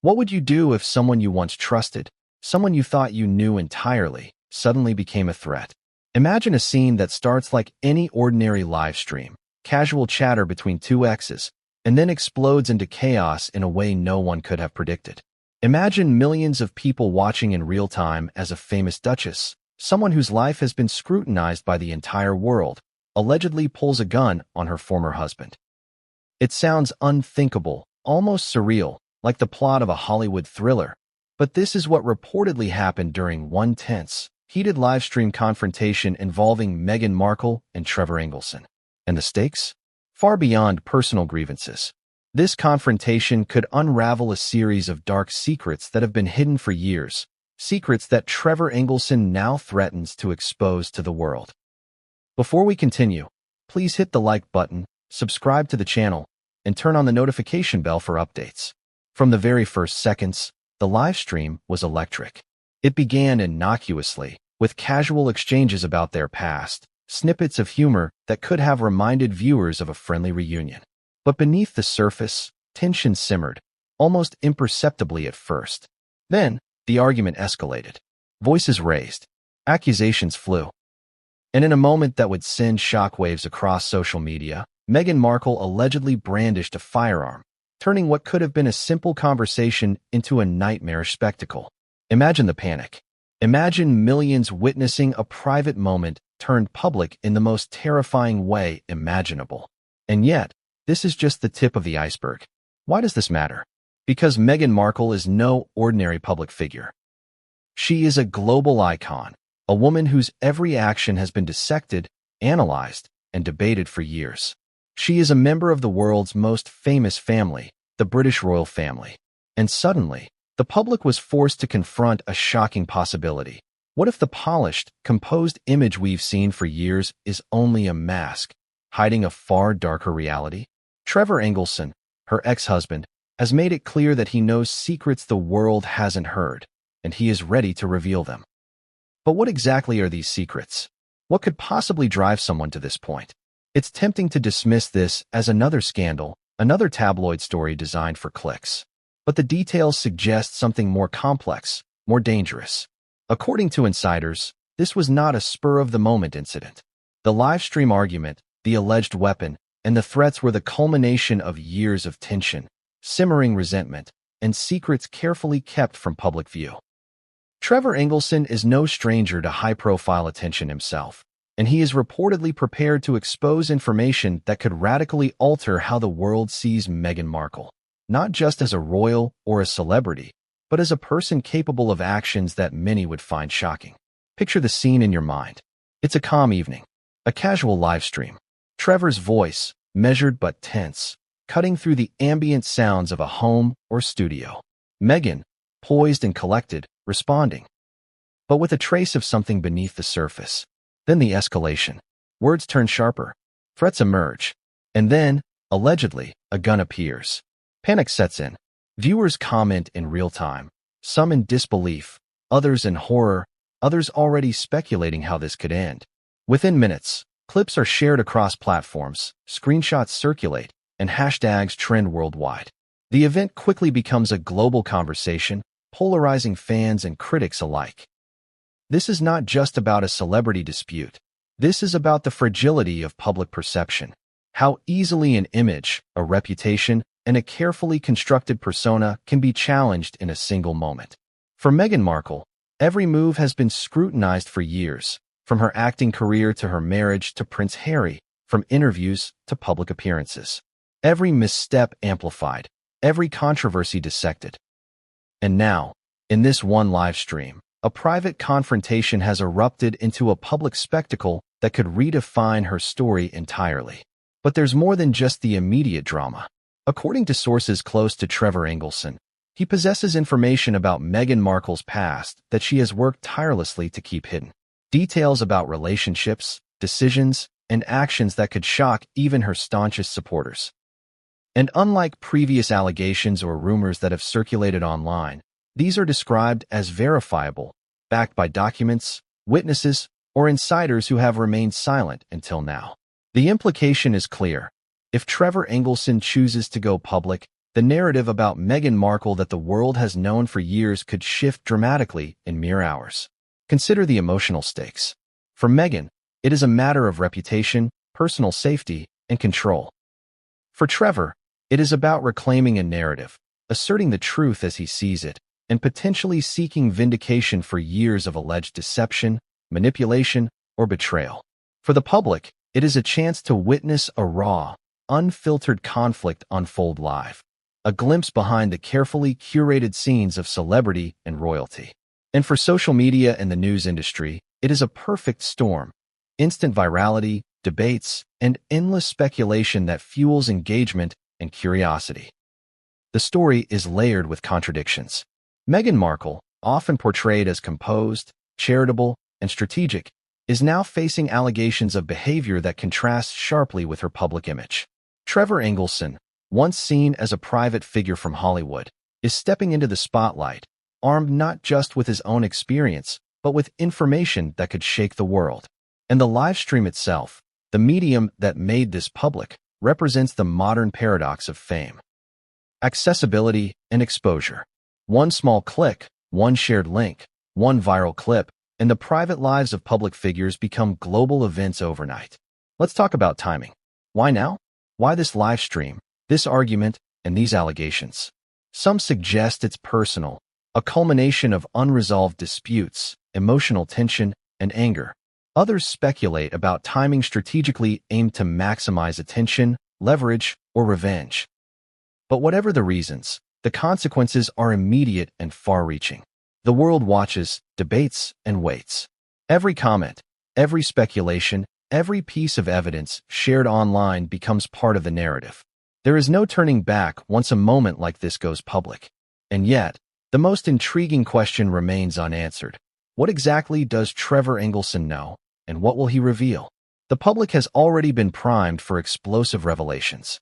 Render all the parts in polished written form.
What would you do if someone you once trusted, someone you thought you knew entirely, suddenly became a threat? Imagine a scene that starts like any ordinary live stream, casual chatter between two exes, and then explodes into chaos in a way no one could have predicted. Imagine millions of people watching in real time as a famous duchess, someone whose life has been scrutinized by the entire world, allegedly pulls a gun on her former husband. It sounds unthinkable, almost surreal, like the plot of a Hollywood thriller. But this is what reportedly happened during one tense, heated livestream confrontation involving Meghan Markle and Trevor Engelson. And the stakes? Far beyond personal grievances. This confrontation could unravel a series of dark secrets that have been hidden for years, secrets that Trevor Engelson now threatens to expose to the world. Before we continue, please hit the like button, subscribe to the channel, and turn on the notification bell for updates. From the very first seconds, the live stream was electric. It began innocuously, with casual exchanges about their past, snippets of humor that could have reminded viewers of a friendly reunion. But beneath the surface, tension simmered, almost imperceptibly at first. Then, the argument escalated. Voices raised. Accusations flew. And in a moment that would send shockwaves across social media, Meghan Markle allegedly brandished a firearm, turning what could have been a simple conversation into a nightmarish spectacle. Imagine the panic. Imagine millions witnessing a private moment turned public in the most terrifying way imaginable. And yet, this is just the tip of the iceberg. Why does this matter? Because Meghan Markle is no ordinary public figure. She is a global icon, a woman whose every action has been dissected, analyzed, and debated for years. She is a member of the world's most famous family, the British royal family. And suddenly, the public was forced to confront a shocking possibility. What if the polished, composed image we've seen for years is only a mask, hiding a far darker reality? Trevor Engelson, her ex-husband, has made it clear that he knows secrets the world hasn't heard, and he is ready to reveal them. But what exactly are these secrets? What could possibly drive someone to this point? It's tempting to dismiss this as another scandal, another tabloid story designed for clicks. But the details suggest something more complex, more dangerous. According to insiders, this was not a spur-of-the-moment incident. The live stream argument, the alleged weapon, and the threats were the culmination of years of tension, simmering resentment, and secrets carefully kept from public view. Trevor Engelson is no stranger to high-profile attention himself, and he is reportedly prepared to expose information that could radically alter how the world sees Meghan Markle, not just as a royal or a celebrity, but as a person capable of actions that many would find shocking. Picture the scene in your mind. It's a calm evening, a casual live stream. Trevor's voice, measured but tense, cutting through the ambient sounds of a home or studio. Meghan, poised and collected, responding, but with a trace of something beneath the surface. Then the escalation. Words turn sharper. Threats emerge. And then, allegedly, a gun appears. Panic sets in. Viewers comment in real time, some in disbelief, others in horror, others already speculating how this could end. Within minutes, clips are shared across platforms, screenshots circulate, and hashtags trend worldwide. The event quickly becomes a global conversation, polarizing fans and critics alike. This is not just about a celebrity dispute. This is about the fragility of public perception. How easily an image, a reputation, and a carefully constructed persona can be challenged in a single moment. For Meghan Markle, every move has been scrutinized for years, from her acting career to her marriage to Prince Harry, from interviews to public appearances. Every misstep amplified, every controversy dissected. And now, in this one live stream, a private confrontation has erupted into a public spectacle that could redefine her story entirely. But there's more than just the immediate drama. According to sources close to Trevor Engelson, he possesses information about Meghan Markle's past that she has worked tirelessly to keep hidden. Details about relationships, decisions, and actions that could shock even her staunchest supporters. And unlike previous allegations or rumors that have circulated online, these are described as verifiable, backed by documents, witnesses, or insiders who have remained silent until now. The implication is clear. If Trevor Engelson chooses to go public, the narrative about Meghan Markle that the world has known for years could shift dramatically in mere hours. Consider the emotional stakes. For Meghan, it is a matter of reputation, personal safety, and control. For Trevor, it is about reclaiming a narrative, asserting the truth as he sees it, and potentially seeking vindication for years of alleged deception, manipulation, or betrayal. For the public, it is a chance to witness a raw, unfiltered conflict unfold live, a glimpse behind the carefully curated scenes of celebrity and royalty. And for social media and the news industry, it is a perfect storm. Instant virality, debates, and endless speculation that fuels engagement and curiosity. The story is layered with contradictions. Meghan Markle, often portrayed as composed, charitable, and strategic, is now facing allegations of behavior that contrasts sharply with her public image. Trevor Engelson, once seen as a private figure from Hollywood, is stepping into the spotlight, armed not just with his own experience, but with information that could shake the world. And the live stream itself, the medium that made this public, represents the modern paradox of fame. Accessibility and exposure. One small click, one shared link, one viral clip, and the private lives of public figures become global events overnight. Let's talk about timing. Why now? Why this live stream, this argument, and these allegations? Some suggest it's personal, a culmination of unresolved disputes, emotional tension, and anger. Others speculate about timing strategically aimed to maximize attention, leverage, or revenge. But whatever the reasons, the consequences are immediate and far-reaching. The world watches, debates, and waits. Every comment, every speculation, every piece of evidence shared online becomes part of the narrative. There is no turning back once a moment like this goes public. And yet, the most intriguing question remains unanswered. What exactly does Trevor Engelson know, and what will he reveal? The public has already been primed for explosive revelations.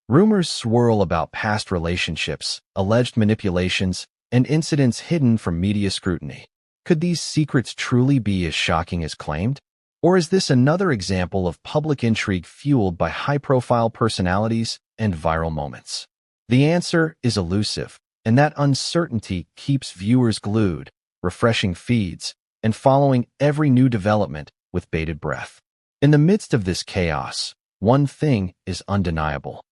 Rumors swirl about past relationships, alleged manipulations, and incidents hidden from media scrutiny. Could these secrets truly be as shocking as claimed? Or is this another example of public intrigue fueled by high-profile personalities and viral moments? The answer is elusive, and that uncertainty keeps viewers glued, refreshing feeds, and following every new development with bated breath. In the midst of this chaos, one thing is undeniable.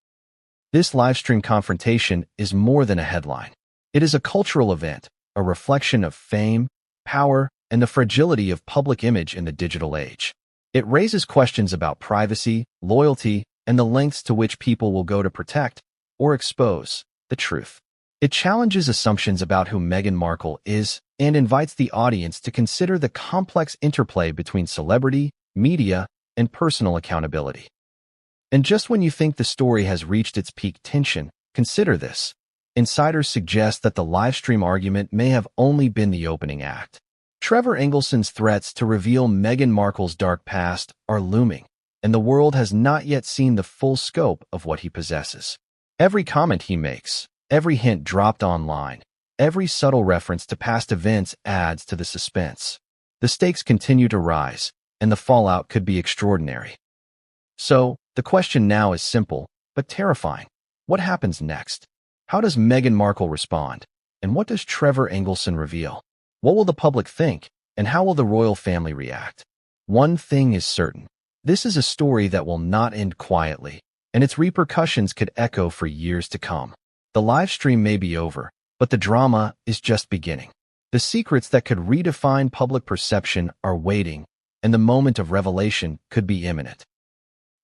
This livestream confrontation is more than a headline. It is a cultural event, a reflection of fame, power, and the fragility of public image in the digital age. It raises questions about privacy, loyalty, and the lengths to which people will go to protect or expose the truth. It challenges assumptions about who Meghan Markle is and invites the audience to consider the complex interplay between celebrity, media, and personal accountability. And just when you think the story has reached its peak tension, consider this. Insiders suggest that the livestream argument may have only been the opening act. Trevor Engelson's threats to reveal Meghan Markle's dark past are looming, and the world has not yet seen the full scope of what he possesses. Every comment he makes, every hint dropped online, every subtle reference to past events adds to the suspense. The stakes continue to rise, and the fallout could be extraordinary. So, the question now is simple, but terrifying. What happens next? How does Meghan Markle respond? And what does Trevor Engelson reveal? What will the public think? And how will the royal family react? One thing is certain. This is a story that will not end quietly, and its repercussions could echo for years to come. The live stream may be over, but the drama is just beginning. The secrets that could redefine public perception are waiting, and the moment of revelation could be imminent.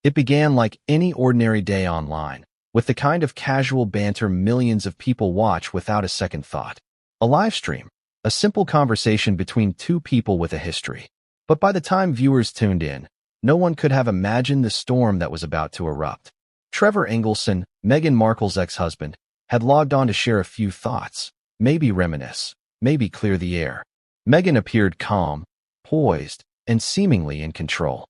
It began like any ordinary day online, with the kind of casual banter millions of people watch without a second thought. A live stream, a simple conversation between two people with a history. But by the time viewers tuned in, no one could have imagined the storm that was about to erupt. Trevor Engelson, Meghan Markle's ex-husband, had logged on to share a few thoughts, maybe reminisce, maybe clear the air. Meghan appeared calm, poised, and seemingly in control.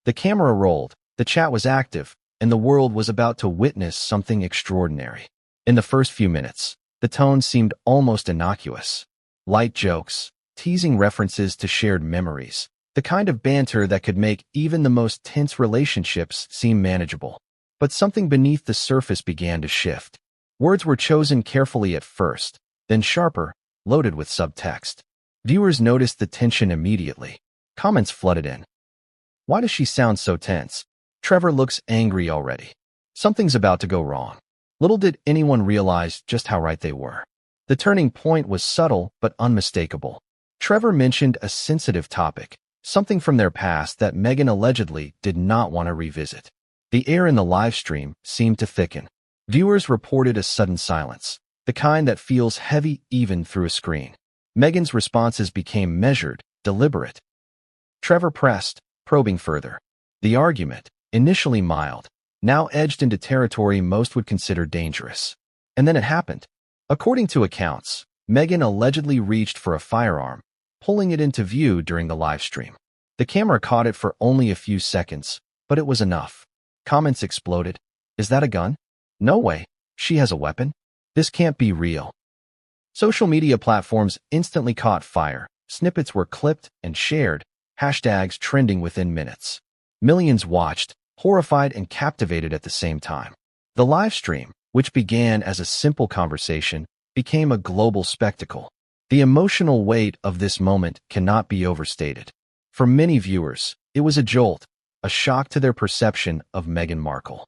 The camera rolled, the chat was active, and the world was about to witness something extraordinary. In the first few minutes, the tone seemed almost innocuous. Light jokes, teasing references to shared memories, the kind of banter that could make even the most tense relationships seem manageable. But something beneath the surface began to shift. Words were chosen carefully at first, then sharper, loaded with subtext. Viewers noticed the tension immediately. Comments flooded in. Why does she sound so tense? Trevor looks angry already. Something's about to go wrong. Little did anyone realize just how right they were. The turning point was subtle but unmistakable. Trevor mentioned a sensitive topic, something from their past that Meghan allegedly did not want to revisit. The air in the live stream seemed to thicken. Viewers reported a sudden silence, the kind that feels heavy even through a screen. Meghan's responses became measured, deliberate. Trevor pressed, probing further. The argument, initially mild, now edged into territory most would consider dangerous. And then it happened. According to accounts, Meghan allegedly reached for a firearm, pulling it into view during the live stream. The camera caught it for only a few seconds, but it was enough. Comments exploded. Is that a gun? No way. She has a weapon? This can't be real. Social media platforms instantly caught fire. Snippets were clipped and shared, hashtags trending within minutes. Millions watched, horrified and captivated at the same time. The live stream, which began as a simple conversation, became a global spectacle. The emotional weight of this moment cannot be overstated. For many viewers, it was a jolt, a shock to their perception of Meghan Markle.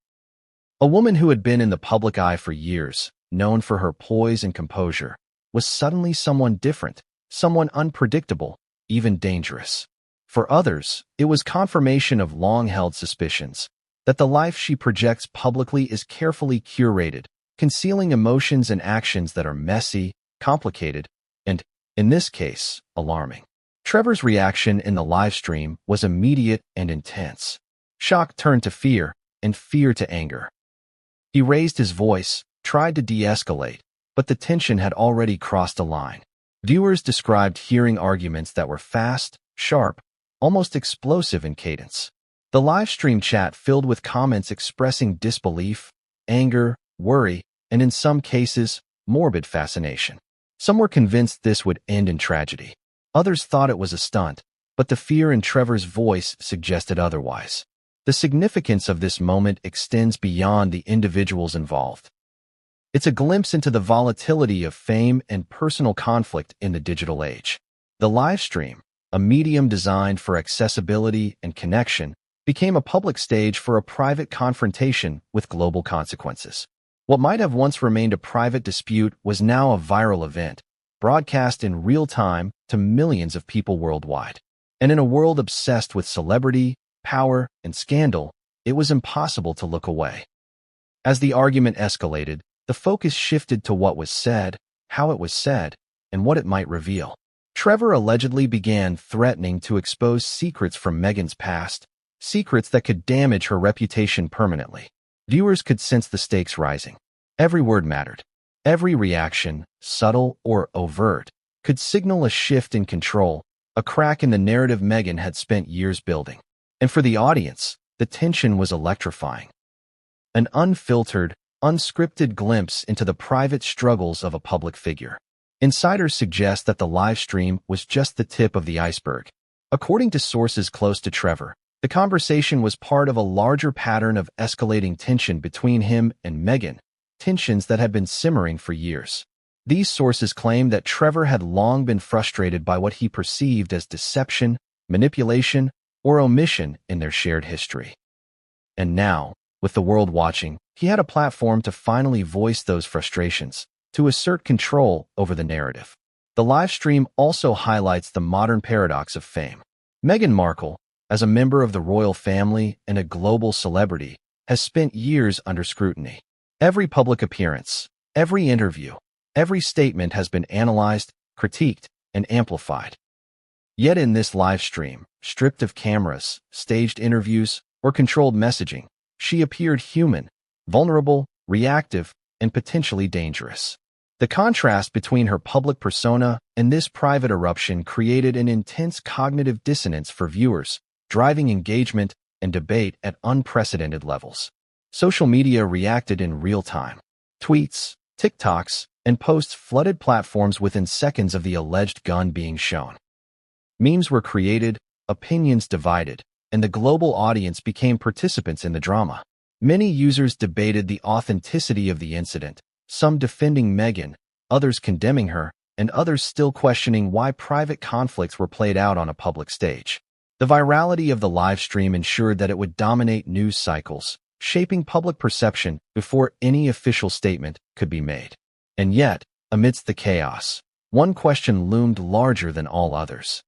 A woman who had been in the public eye for years, known for her poise and composure, was suddenly someone different, someone unpredictable, even dangerous. For others, it was confirmation of long-held suspicions that the life she projects publicly is carefully curated, concealing emotions and actions that are messy, complicated, and, in this case, alarming. Trevor's reaction in the live stream was immediate and intense. Shock turned to fear, and fear to anger. He raised his voice, tried to de-escalate, but the tension had already crossed a line. Viewers described hearing arguments that were fast, sharp, almost explosive in cadence. The live stream chat filled with comments expressing disbelief, anger, worry, and in some cases, morbid fascination. Some were convinced this would end in tragedy. Others thought it was a stunt, but the fear in Trevor's voice suggested otherwise. The significance of this moment extends beyond the individuals involved. It's a glimpse into the volatility of fame and personal conflict in the digital age. The live stream, a medium designed for accessibility and connection, became a public stage for a private confrontation with global consequences. What might have once remained a private dispute was now a viral event, broadcast in real time to millions of people worldwide. And in a world obsessed with celebrity, power, and scandal, it was impossible to look away. As the argument escalated, the focus shifted to what was said, how it was said, and what it might reveal. Trevor allegedly began threatening to expose secrets from Meghan's past, secrets that could damage her reputation permanently. Viewers could sense the stakes rising. Every word mattered. Every reaction, subtle or overt, could signal a shift in control, a crack in the narrative Meghan had spent years building. And for the audience, the tension was electrifying. An unfiltered, unscripted glimpse into the private struggles of a public figure. Insiders suggest that the live stream was just the tip of the iceberg. According to sources close to Trevor, the conversation was part of a larger pattern of escalating tension between him and Meghan, tensions that had been simmering for years. These sources claim that Trevor had long been frustrated by what he perceived as deception, manipulation, or omission in their shared history. And now, with the world watching, he had a platform to finally voice those frustrations, to assert control over the narrative. The live stream also highlights the modern paradox of fame. Meghan Markle, as a member of the royal family and a global celebrity, has spent years under scrutiny. Every public appearance, every interview, every statement has been analyzed, critiqued, and amplified. Yet in this live stream, stripped of cameras, staged interviews, or controlled messaging, she appeared human, vulnerable, reactive, and potentially dangerous. The contrast between her public persona and this private eruption created an intense cognitive dissonance for viewers, driving engagement and debate at unprecedented levels. Social media reacted in real time. Tweets, TikToks, and posts flooded platforms within seconds of the alleged gun being shown. Memes were created, opinions divided, and the global audience became participants in the drama. Many users debated the authenticity of the incident, some defending Meghan, others condemning her, and others still questioning why private conflicts were played out on a public stage. The virality of the live stream ensured that it would dominate news cycles, shaping public perception before any official statement could be made. And yet, amidst the chaos, one question loomed larger than all others.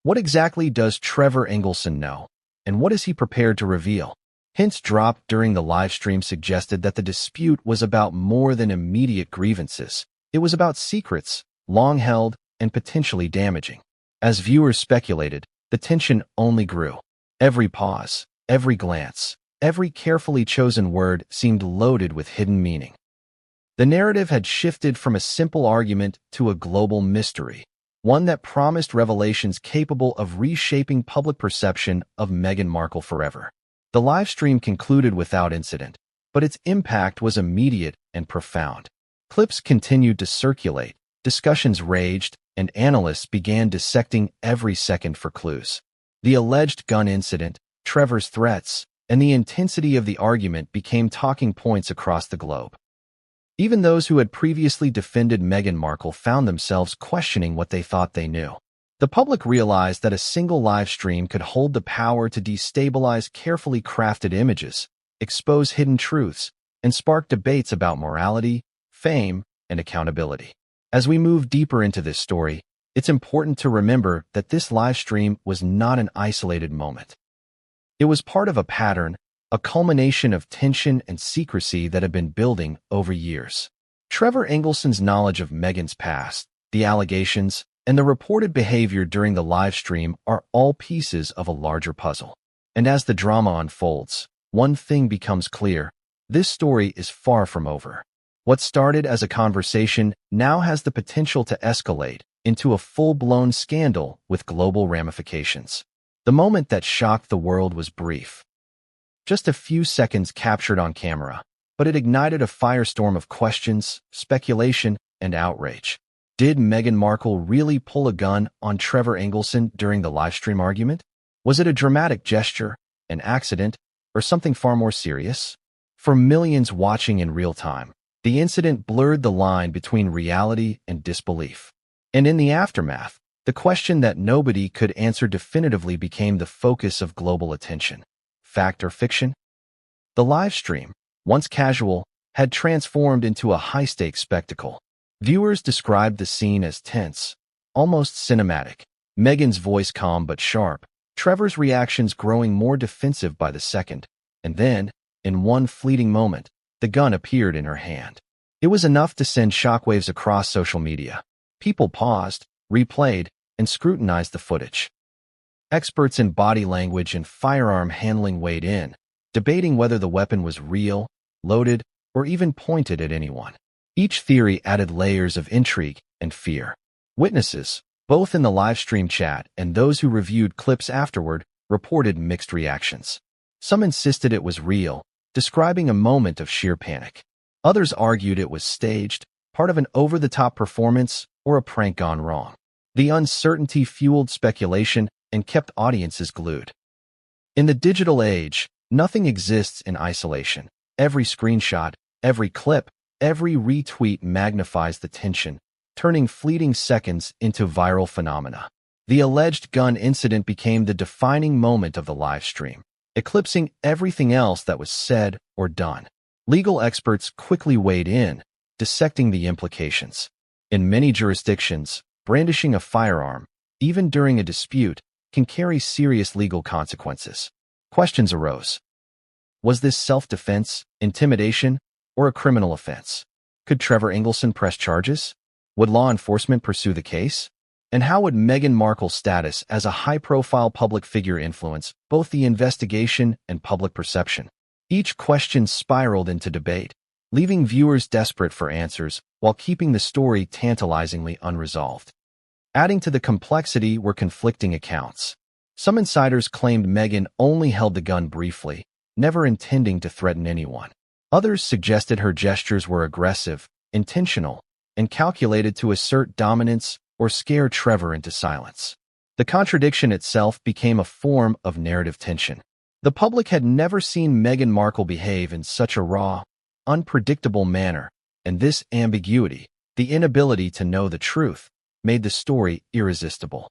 What exactly does Trevor Engelson know, and what is he prepared to reveal? Hints dropped during the live stream suggested that the dispute was about more than immediate grievances. It was about secrets, long held and potentially damaging. As viewers speculated, the tension only grew. Every pause, every glance, every carefully chosen word seemed loaded with hidden meaning. The narrative had shifted from a simple argument to a global mystery, one that promised revelations capable of reshaping public perception of Meghan Markle forever. The live stream concluded without incident, but its impact was immediate and profound. Clips continued to circulate, discussions raged, and analysts began dissecting every second for clues. The alleged gun incident, Trevor's threats, and the intensity of the argument became talking points across the globe. Even those who had previously defended Meghan Markle found themselves questioning what they thought they knew. The public realized that a single live stream could hold the power to destabilize carefully crafted images, expose hidden truths, and spark debates about morality, fame, and accountability. As we move deeper into this story, it's important to remember that this live stream was not an isolated moment. It was part of a pattern, a culmination of tension and secrecy that had been building over years. Trevor Engelson's knowledge of Meghan's past, the allegations, and the reported behavior during the live stream are all pieces of a larger puzzle. And as the drama unfolds, one thing becomes clear: this story is far from over. What started as a conversation now has the potential to escalate into a full-blown scandal with global ramifications. The moment that shocked the world was brief. Just a few seconds captured on camera, but it ignited a firestorm of questions, speculation, and outrage. Did Meghan Markle really pull a gun on Trevor Engelson during the livestream argument? Was it a dramatic gesture, an accident, or something far more serious? For millions watching in real time, the incident blurred the line between reality and disbelief. And in the aftermath, the question that nobody could answer definitively became the focus of global attention. Fact or fiction? The live stream, once casual, had transformed into a high-stakes spectacle. Viewers described the scene as tense, almost cinematic. Meghan's voice calm but sharp, Trevor's reactions growing more defensive by the second, and then, in one fleeting moment, the gun appeared in her hand. It was enough to send shockwaves across social media. People paused, replayed, and scrutinized the footage. Experts in body language and firearm handling weighed in, debating whether the weapon was real, loaded, or even pointed at anyone. Each theory added layers of intrigue and fear. Witnesses, both in the live stream chat and those who reviewed clips afterward, reported mixed reactions. Some insisted it was real, describing a moment of sheer panic. Others argued it was staged, part of an over-the-top performance, or a prank gone wrong. The uncertainty fueled speculation and kept audiences glued. In the digital age, nothing exists in isolation. Every screenshot, every clip, every retweet magnifies the tension, turning fleeting seconds into viral phenomena. The alleged gun incident became the defining moment of the live stream, eclipsing everything else that was said or done. Legal experts quickly weighed in, dissecting the implications. In many jurisdictions, brandishing a firearm, even during a dispute, can carry serious legal consequences. Questions arose. Was this self-defense, intimidation, or a criminal offense? Could Trevor Engelson press charges? Would law enforcement pursue the case? And how would Meghan Markle's status as a high-profile public figure influence both the investigation and public perception? Each question spiraled into debate, leaving viewers desperate for answers while keeping the story tantalizingly unresolved. Adding to the complexity were conflicting accounts. Some insiders claimed Meghan only held the gun briefly, never intending to threaten anyone. Others suggested her gestures were aggressive, intentional, and calculated to assert dominance or scare Trevor into silence. The contradiction itself became a form of narrative tension. The public had never seen Meghan Markle behave in such a raw, unpredictable manner, and this ambiguity, the inability to know the truth, made the story irresistible.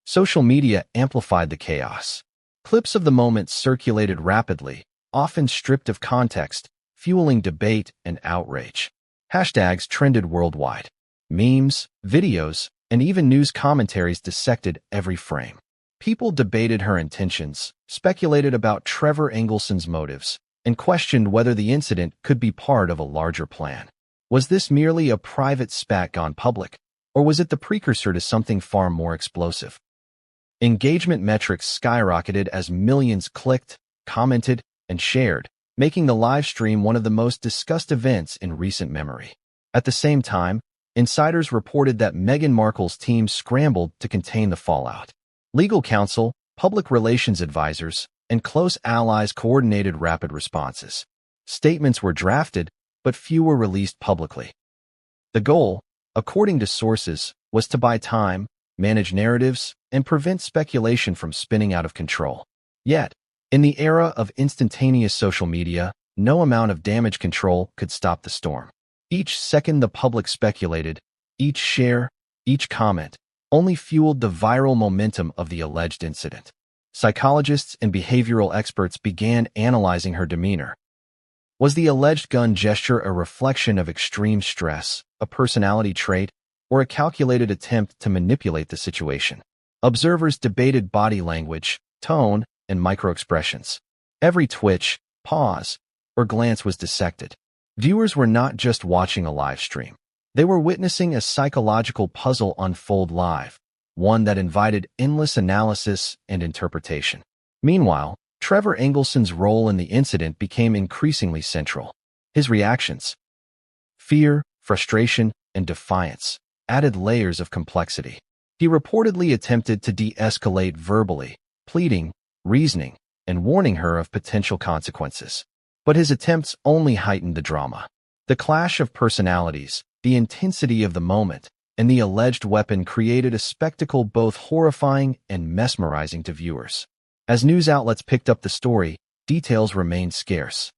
Social media amplified the chaos. Clips of the moment circulated rapidly, often stripped of context, fueling debate and outrage. Hashtags trended worldwide. Memes, videos, and even news commentaries dissected every frame. People debated her intentions, speculated about Trevor Engelson's motives, and questioned whether the incident could be part of a larger plan. Was this merely a private spat gone public, or was it the precursor to something far more explosive? Engagement metrics skyrocketed as millions clicked, commented, and shared, making the live stream one of the most discussed events in recent memory. At the same time, insiders reported that Meghan Markle's team scrambled to contain the fallout. Legal counsel, public relations advisors, and close allies coordinated rapid responses. Statements were drafted, but few were released publicly. The goal, according to sources, was to buy time, manage narratives, and prevent speculation from spinning out of control. Yet, in the era of instantaneous social media, no amount of damage control could stop the storm. Each second the public speculated, each share, each comment, only fueled the viral momentum of the alleged incident. Psychologists and behavioral experts began analyzing her demeanor. Was the alleged gun gesture a reflection of extreme stress, a personality trait, or a calculated attempt to manipulate the situation? Observers debated body language, tone, and microexpressions. Every twitch, pause, or glance was dissected. Viewers were not just watching a live stream. They were witnessing a psychological puzzle unfold live, one that invited endless analysis and interpretation. Meanwhile, Trevor Engelson's role in the incident became increasingly central. His reactions, fear, frustration, and defiance, added layers of complexity. He reportedly attempted to de-escalate verbally, pleading, reasoning, and warning her of potential consequences. But his attempts only heightened the drama. The clash of personalities, the intensity of the moment, and the alleged weapon created a spectacle both horrifying and mesmerizing to viewers. As news outlets picked up the story, details remained scarce.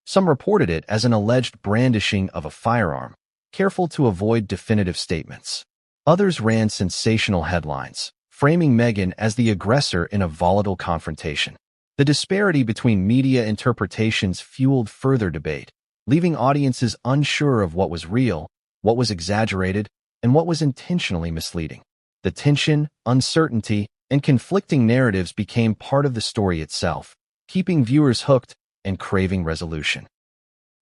Some reported it as an alleged brandishing of a firearm, careful to avoid definitive statements. Others ran sensational headlines, framing Meghan as the aggressor in a volatile confrontation. The disparity between media interpretations fueled further debate, leaving audiences unsure of what was real, what was exaggerated, and what was intentionally misleading. The tension, uncertainty, and conflicting narratives became part of the story itself, keeping viewers hooked and craving resolution.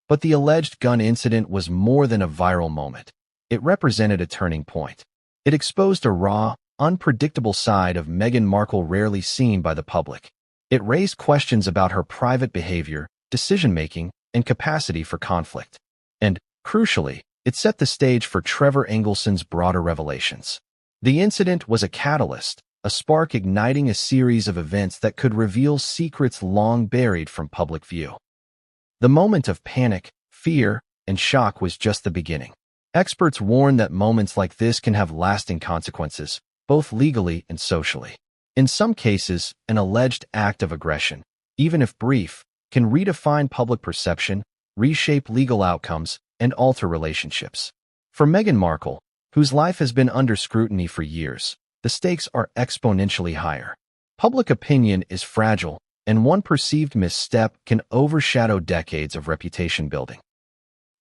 But the alleged gun incident was more than a viral moment. It represented a turning point. It exposed a raw, unpredictable side of Meghan Markle rarely seen by the public. It raised questions about her private behavior, decision-making, and capacity for conflict. And, crucially, it set the stage for Trevor Engelson's broader revelations. The incident was a catalyst, a spark igniting a series of events that could reveal secrets long buried from public view. The moment of panic, fear, and shock was just the beginning. Experts warn that moments like this can have lasting consequences, both legally and socially. In some cases, an alleged act of aggression, even if brief, can redefine public perception, reshape legal outcomes, and alter relationships. For Meghan Markle, whose life has been under scrutiny for years, the stakes are exponentially higher. Public opinion is fragile, and one perceived misstep can overshadow decades of reputation building.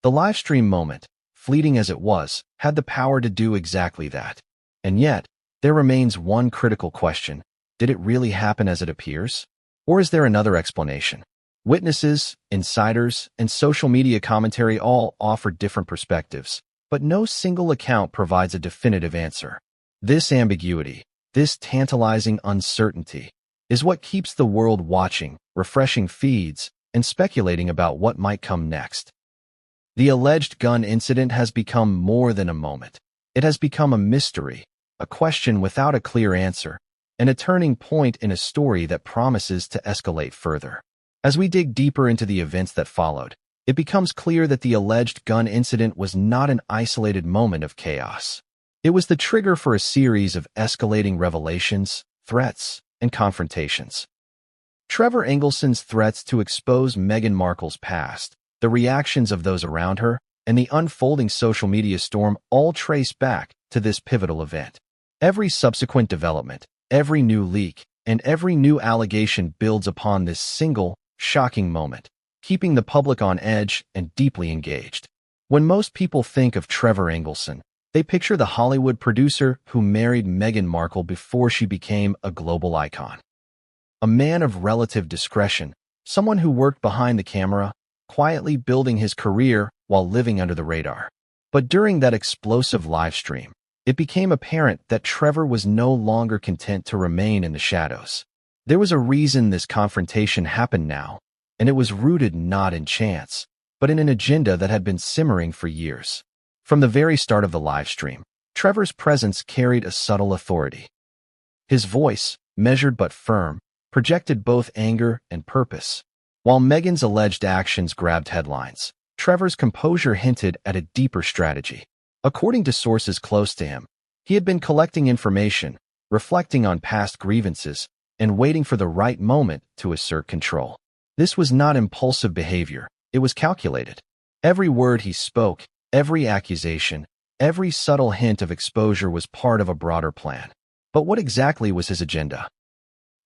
The livestream moment, fleeting as it was, had the power to do exactly that. And yet, there remains one critical question. Did it really happen as it appears? Or is there another explanation? Witnesses, insiders, and social media commentary all offer different perspectives, but no single account provides a definitive answer. This ambiguity, this tantalizing uncertainty, is what keeps the world watching, refreshing feeds, and speculating about what might come next. The alleged gun incident has become more than a moment. It has become a mystery, a question without a clear answer, and a turning point in a story that promises to escalate further. As we dig deeper into the events that followed, it becomes clear that the alleged gun incident was not an isolated moment of chaos. It was the trigger for a series of escalating revelations, threats, and confrontations. Trevor Engelson's threats to expose Meghan Markle's past, the reactions of those around her, and the unfolding social media storm all trace back to this pivotal event. Every subsequent development, every new leak, and every new allegation builds upon this single, shocking moment, keeping the public on edge and deeply engaged. When most people think of Trevor Engelson, they picture the Hollywood producer who married Meghan Markle before she became a global icon. A man of relative discretion, someone who worked behind the camera, quietly building his career while living under the radar. But during that explosive live stream, it became apparent that Trevor was no longer content to remain in the shadows. There was a reason this confrontation happened now, and it was rooted not in chance, but in an agenda that had been simmering for years. From the very start of the live stream, Trevor's presence carried a subtle authority. His voice, measured but firm, projected both anger and purpose. While Meghan's alleged actions grabbed headlines, Trevor's composure hinted at a deeper strategy. According to sources close to him, he had been collecting information, reflecting on past grievances, and waiting for the right moment to assert control. This was not impulsive behavior, it was calculated. Every word he spoke, every accusation, every subtle hint of exposure was part of a broader plan. But what exactly was his agenda?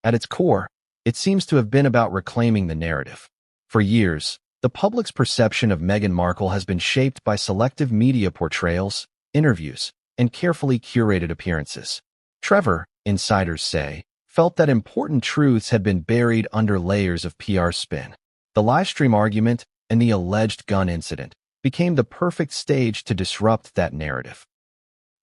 At its core, it seems to have been about reclaiming the narrative. For years, the public's perception of Meghan Markle has been shaped by selective media portrayals, interviews, and carefully curated appearances. Trevor, insiders say, felt that important truths had been buried under layers of PR spin. The livestream argument and the alleged gun incident became the perfect stage to disrupt that narrative.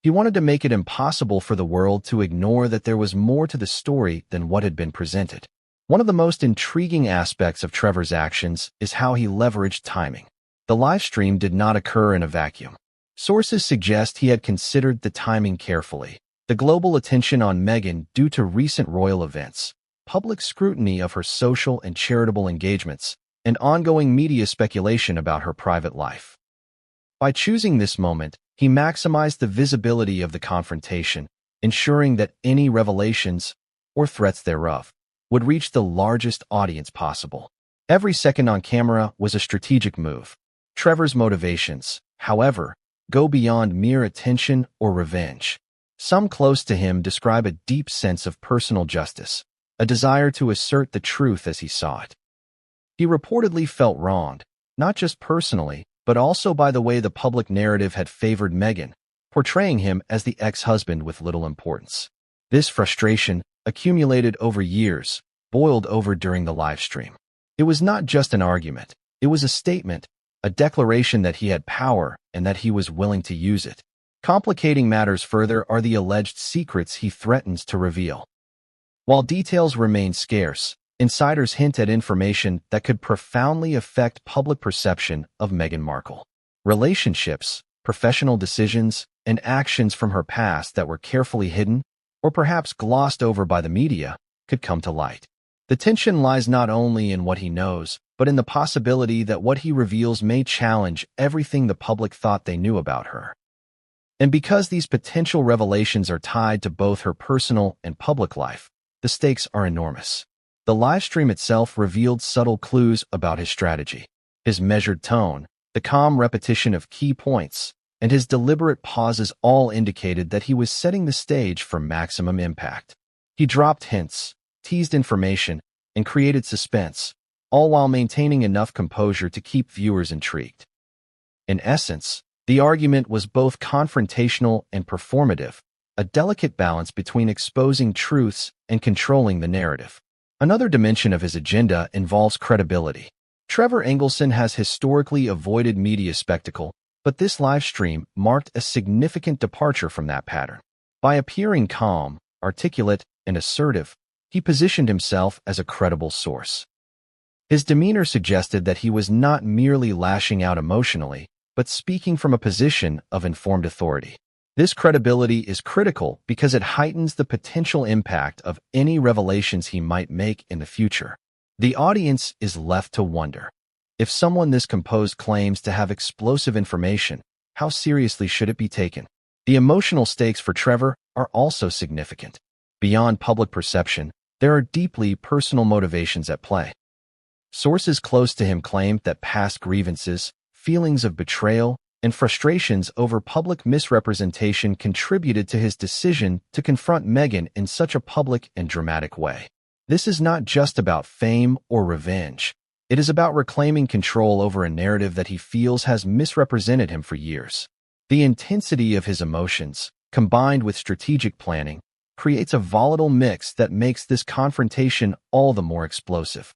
He wanted to make it impossible for the world to ignore that there was more to the story than what had been presented. One of the most intriguing aspects of Trevor's actions is how he leveraged timing. The live stream did not occur in a vacuum. Sources suggest he had considered the timing carefully. The global attention on Meghan due to recent royal events, public scrutiny of her social and charitable engagements, and ongoing media speculation about her private life. By choosing this moment, he maximized the visibility of the confrontation, ensuring that any revelations, or threats thereof, would reach the largest audience possible. Every second on camera was a strategic move. Trevor's motivations, however, go beyond mere attention or revenge. Some close to him describe a deep sense of personal justice, a desire to assert the truth as he saw it. He reportedly felt wronged, not just personally, but also by the way the public narrative had favored Meghan, portraying him as the ex-husband with little importance. This frustration, accumulated over years, boiled over during the live stream. It was not just an argument, it was a statement, a declaration that he had power and that he was willing to use it. Complicating matters further are the alleged secrets he threatens to reveal. While details remain scarce, insiders hint at information that could profoundly affect public perception of Meghan Markle. Relationships, professional decisions, and actions from her past that were carefully hidden, or perhaps glossed over by the media, could come to light. The tension lies not only in what he knows, but in the possibility that what he reveals may challenge everything the public thought they knew about her. And because these potential revelations are tied to both her personal and public life, the stakes are enormous. The livestream itself revealed subtle clues about his strategy. His measured tone, the calm repetition of key points, and his deliberate pauses all indicated that he was setting the stage for maximum impact. He dropped hints, teased information, and created suspense, all while maintaining enough composure to keep viewers intrigued. In essence, the argument was both confrontational and performative, a delicate balance between exposing truths and controlling the narrative. Another dimension of his agenda involves credibility. Trevor Engelson has historically avoided media spectacle, but this live stream marked a significant departure from that pattern. By appearing calm, articulate, and assertive, he positioned himself as a credible source. His demeanor suggested that he was not merely lashing out emotionally, but speaking from a position of informed authority. This credibility is critical because it heightens the potential impact of any revelations he might make in the future. The audience is left to wonder. If someone this composed claims to have explosive information, how seriously should it be taken? The emotional stakes for Trevor are also significant. Beyond public perception, there are deeply personal motivations at play. Sources close to him claimed that past grievances, feelings of betrayal, and frustrations over public misrepresentation contributed to his decision to confront Meghan in such a public and dramatic way. This is not just about fame or revenge. It is about reclaiming control over a narrative that he feels has misrepresented him for years. The intensity of his emotions, combined with strategic planning, creates a volatile mix that makes this confrontation all the more explosive.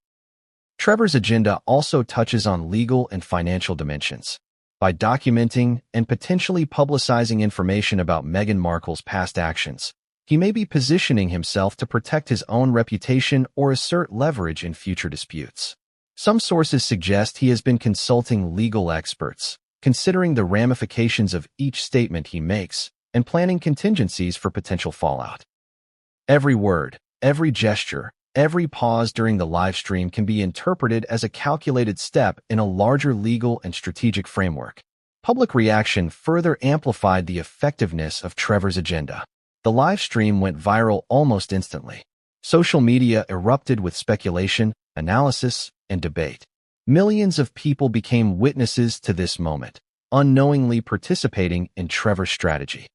Trevor's agenda also touches on legal and financial dimensions. By documenting and potentially publicizing information about Meghan Markle's past actions, he may be positioning himself to protect his own reputation or assert leverage in future disputes. Some sources suggest he has been consulting legal experts, considering the ramifications of each statement he makes, and planning contingencies for potential fallout. Every word, every gesture, every pause during the live stream can be interpreted as a calculated step in a larger legal and strategic framework. Public reaction further amplified the effectiveness of Trevor's agenda. The live stream went viral almost instantly. Social media erupted with speculation, analysis, and debate. Millions of people became witnesses to this moment, unknowingly participating in Trevor's strategy.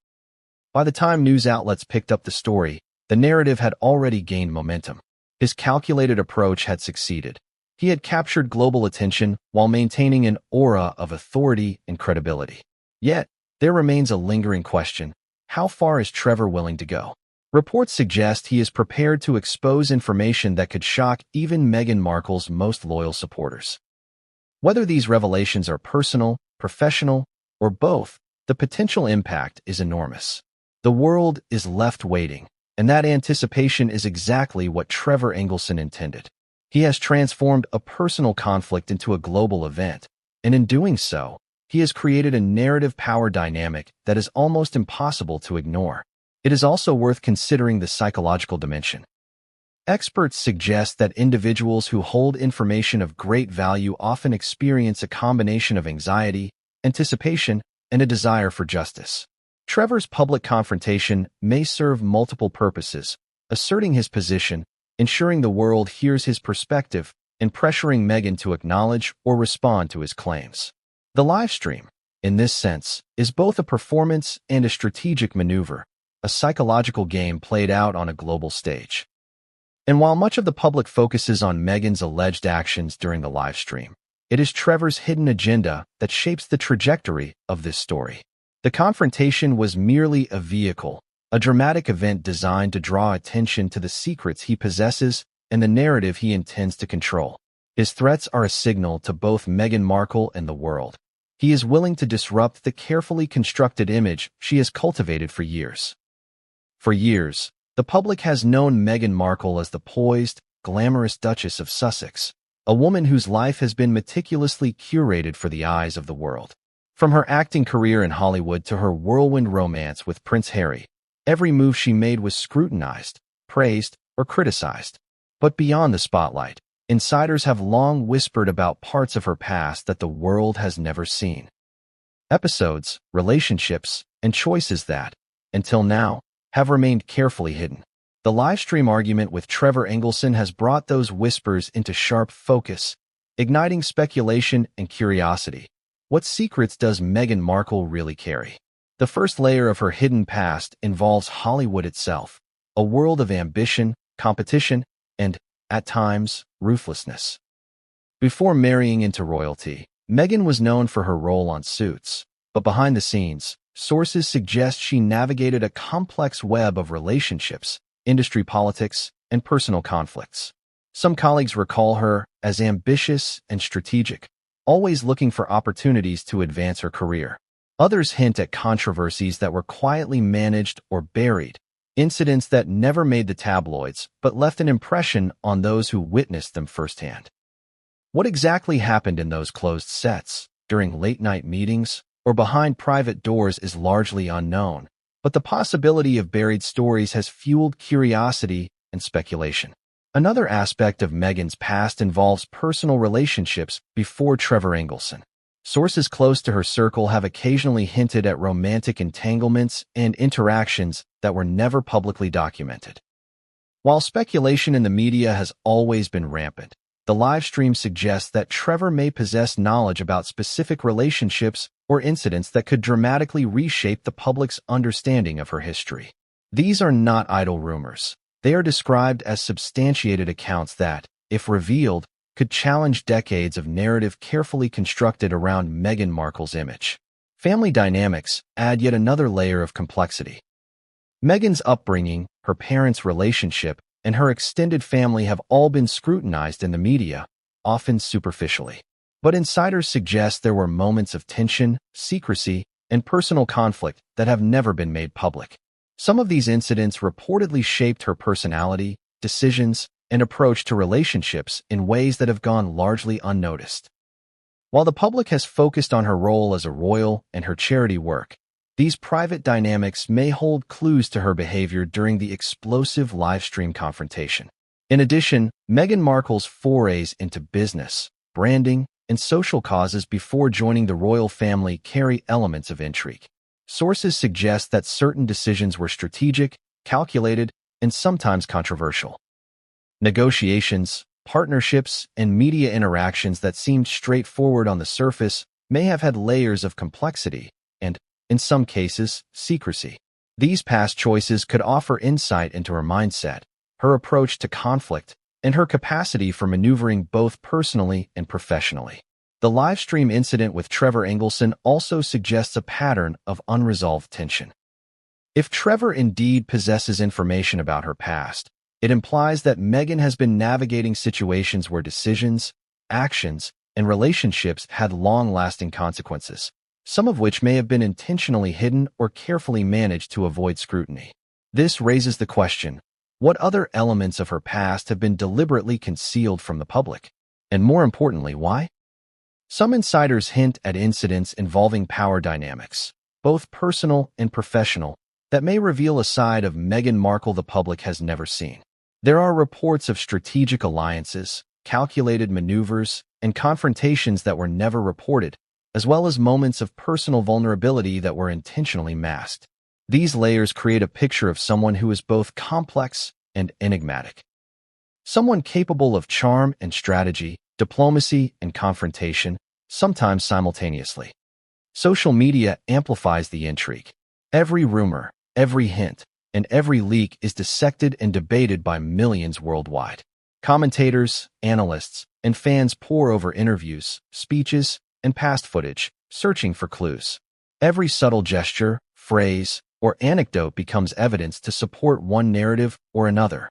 By the time news outlets picked up the story, the narrative had already gained momentum. His calculated approach had succeeded. He had captured global attention while maintaining an aura of authority and credibility. Yet, there remains a lingering question: how far is Trevor willing to go? Reports suggest he is prepared to expose information that could shock even Meghan Markle's most loyal supporters. Whether these revelations are personal, professional, or both, the potential impact is enormous. The world is left waiting, and that anticipation is exactly what Trevor Engelson intended. He has transformed a personal conflict into a global event, and in doing so, he has created a narrative power dynamic that is almost impossible to ignore. It is also worth considering the psychological dimension. Experts suggest that individuals who hold information of great value often experience a combination of anxiety, anticipation, and a desire for justice. Trevor's public confrontation may serve multiple purposes: asserting his position, ensuring the world hears his perspective, and pressuring Meghan to acknowledge or respond to his claims. The live stream, in this sense, is both a performance and a strategic maneuver, a psychological game played out on a global stage. And while much of the public focuses on Meghan's alleged actions during the live stream, it is Trevor's hidden agenda that shapes the trajectory of this story. The confrontation was merely a vehicle, a dramatic event designed to draw attention to the secrets he possesses and the narrative he intends to control. His threats are a signal to both Meghan Markle and the world. He is willing to disrupt the carefully constructed image she has cultivated for years. For years, the public has known Meghan Markle as the poised, glamorous Duchess of Sussex, a woman whose life has been meticulously curated for the eyes of the world. From her acting career in Hollywood to her whirlwind romance with Prince Harry, every move she made was scrutinized, praised, or criticized. But beyond the spotlight, insiders have long whispered about parts of her past that the world has never seen. Episodes, relationships, and choices that, until now, have remained carefully hidden. The livestream argument with Trevor Engelson has brought those whispers into sharp focus, igniting speculation and curiosity. What secrets does Meghan Markle really carry? The first layer of her hidden past involves Hollywood itself, a world of ambition, competition, and, at times, ruthlessness. Before marrying into royalty, Meghan was known for her role on Suits, but behind the scenes, sources suggest she navigated a complex web of relationships, industry politics, and personal conflicts. Some colleagues recall her as ambitious and strategic, always looking for opportunities to advance her career. Others hint at controversies that were quietly managed or buried, incidents that never made the tabloids but left an impression on those who witnessed them firsthand. What exactly happened in those closed sets, during late-night meetings, or behind private doors is largely unknown, but the possibility of buried stories has fueled curiosity and speculation. Another aspect of Meghan's past involves personal relationships before Trevor Engelson. Sources close to her circle have occasionally hinted at romantic entanglements and interactions that were never publicly documented. While speculation in the media has always been rampant, the live stream suggests that Trevor may possess knowledge about specific relationships or incidents that could dramatically reshape the public's understanding of her history. These are not idle rumors. They are described as substantiated accounts that, if revealed, could challenge decades of narrative carefully constructed around Meghan Markle's image. Family dynamics add yet another layer of complexity. Meghan's upbringing, her parents' relationship, and her extended family have all been scrutinized in the media, often superficially. But insiders suggest there were moments of tension, secrecy, and personal conflict that have never been made public. Some of these incidents reportedly shaped her personality, decisions, and approach to relationships in ways that have gone largely unnoticed. While the public has focused on her role as a royal and her charity work, these private dynamics may hold clues to her behavior during the explosive live-stream confrontation. In addition, Meghan Markle's forays into business, branding, and social causes before joining the royal family carry elements of intrigue. Sources suggest that certain decisions were strategic, calculated, and sometimes controversial. Negotiations, partnerships, and media interactions that seemed straightforward on the surface may have had layers of complexity and, in some cases, secrecy. These past choices could offer insight into her mindset, her approach to conflict, and her capacity for maneuvering both personally and professionally. The live-stream incident with Trevor Engelson also suggests a pattern of unresolved tension. If Trevor indeed possesses information about her past, it implies that Meghan has been navigating situations where decisions, actions, and relationships had long-lasting consequences, some of which may have been intentionally hidden or carefully managed to avoid scrutiny. This raises the question, what other elements of her past have been deliberately concealed from the public? And more importantly, why? Some insiders hint at incidents involving power dynamics, both personal and professional, that may reveal a side of Meghan Markle the public has never seen. There are reports of strategic alliances, calculated maneuvers, and confrontations that were never reported, as well as moments of personal vulnerability that were intentionally masked. These layers create a picture of someone who is both complex and enigmatic. Someone capable of charm and strategy, diplomacy and confrontation, sometimes simultaneously. Social media amplifies the intrigue. Every rumor, every hint, and every leak is dissected and debated by millions worldwide. Commentators, analysts, and fans pore over interviews, speeches, and past footage, searching for clues. Every subtle gesture, phrase, or anecdote becomes evidence to support one narrative or another.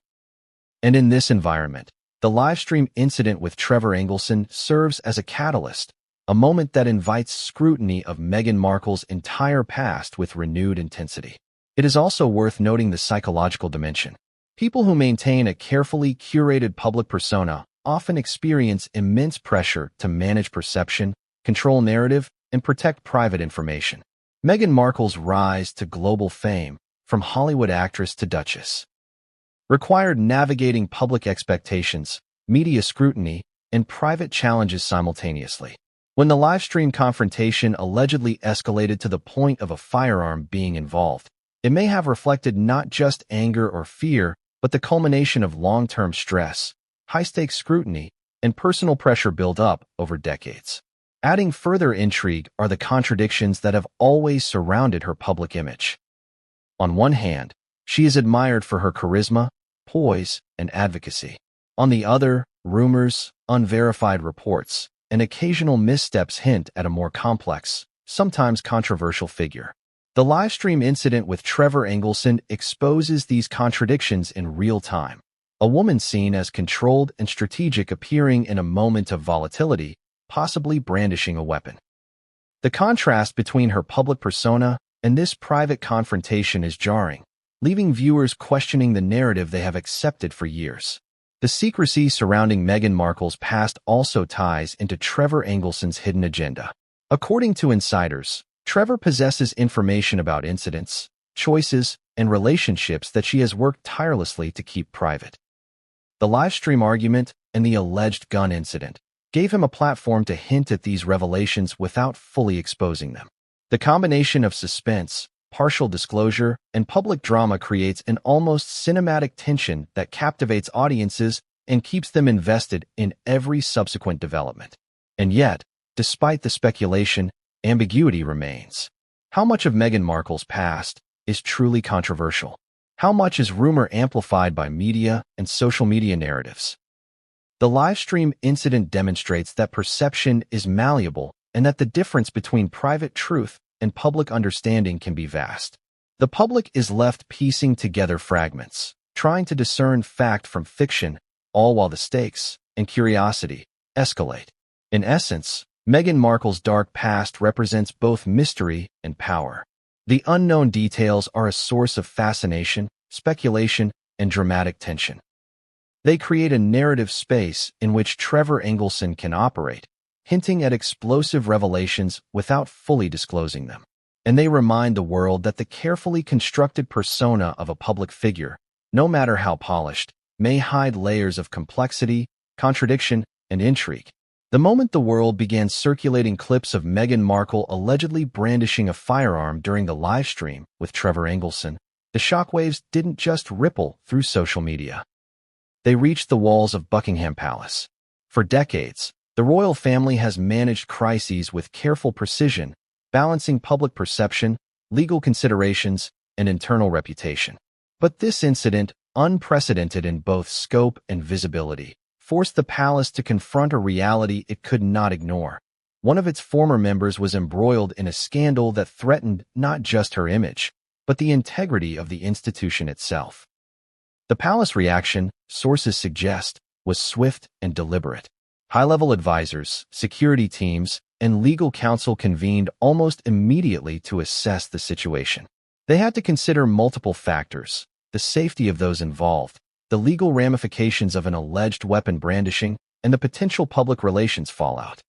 And in this environment, the livestream incident with Trevor Engelson serves as a catalyst, a moment that invites scrutiny of Meghan Markle's entire past with renewed intensity. It is also worth noting the psychological dimension. People who maintain a carefully curated public persona often experience immense pressure to manage perception, control narrative, and protect private information. Meghan Markle's rise to global fame, from Hollywood actress to duchess, required navigating public expectations, media scrutiny, and private challenges simultaneously. When the livestream confrontation allegedly escalated to the point of a firearm being involved, it may have reflected not just anger or fear, but the culmination of long-term stress, high-stakes scrutiny, and personal pressure built up over decades. Adding further intrigue are the contradictions that have always surrounded her public image. On one hand, she is admired for her charisma, poise, and advocacy. On the other, rumors, unverified reports, and occasional missteps hint at a more complex, sometimes controversial figure. The livestream incident with Trevor Engelson exposes these contradictions in real time. A woman seen as controlled and strategic appearing in a moment of volatility, possibly brandishing a weapon. The contrast between her public persona and this private confrontation is jarring, leaving viewers questioning the narrative they have accepted for years. The secrecy surrounding Meghan Markle's past also ties into Trevor Engelson's hidden agenda. According to insiders, Trevor possesses information about incidents, choices, and relationships that she has worked tirelessly to keep private. The livestream argument and the alleged gun incident gave him a platform to hint at these revelations without fully exposing them. The combination of suspense, partial disclosure, and public drama creates an almost cinematic tension that captivates audiences and keeps them invested in every subsequent development. And yet, despite the speculation, ambiguity remains. How much of Meghan Markle's past is truly controversial? How much is rumor amplified by media and social media narratives? The livestream incident demonstrates that perception is malleable and that the difference between private truth and public understanding can be vast. The public is left piecing together fragments, trying to discern fact from fiction, all while the stakes and curiosity escalate. In essence, Meghan Markle's dark past represents both mystery and power. The unknown details are a source of fascination, speculation, and dramatic tension. They create a narrative space in which Trevor Engelson can operate, hinting at explosive revelations without fully disclosing them. And they remind the world that the carefully constructed persona of a public figure, no matter how polished, may hide layers of complexity, contradiction, and intrigue. The moment the world began circulating clips of Meghan Markle allegedly brandishing a firearm during the livestream with Trevor Engelson, the shockwaves didn't just ripple through social media. They reached the walls of Buckingham Palace. For decades, the royal family has managed crises with careful precision, balancing public perception, legal considerations, and internal reputation. But this incident, unprecedented in both scope and visibility, forced the palace to confront a reality it could not ignore. One of its former members was embroiled in a scandal that threatened not just her image, but the integrity of the institution itself. The palace reaction, sources suggest, was swift and deliberate. High-level advisors, security teams, and legal counsel convened almost immediately to assess the situation. They had to consider multiple factors: the safety of those involved, the legal ramifications of an alleged weapon brandishing, and the potential public relations fallout.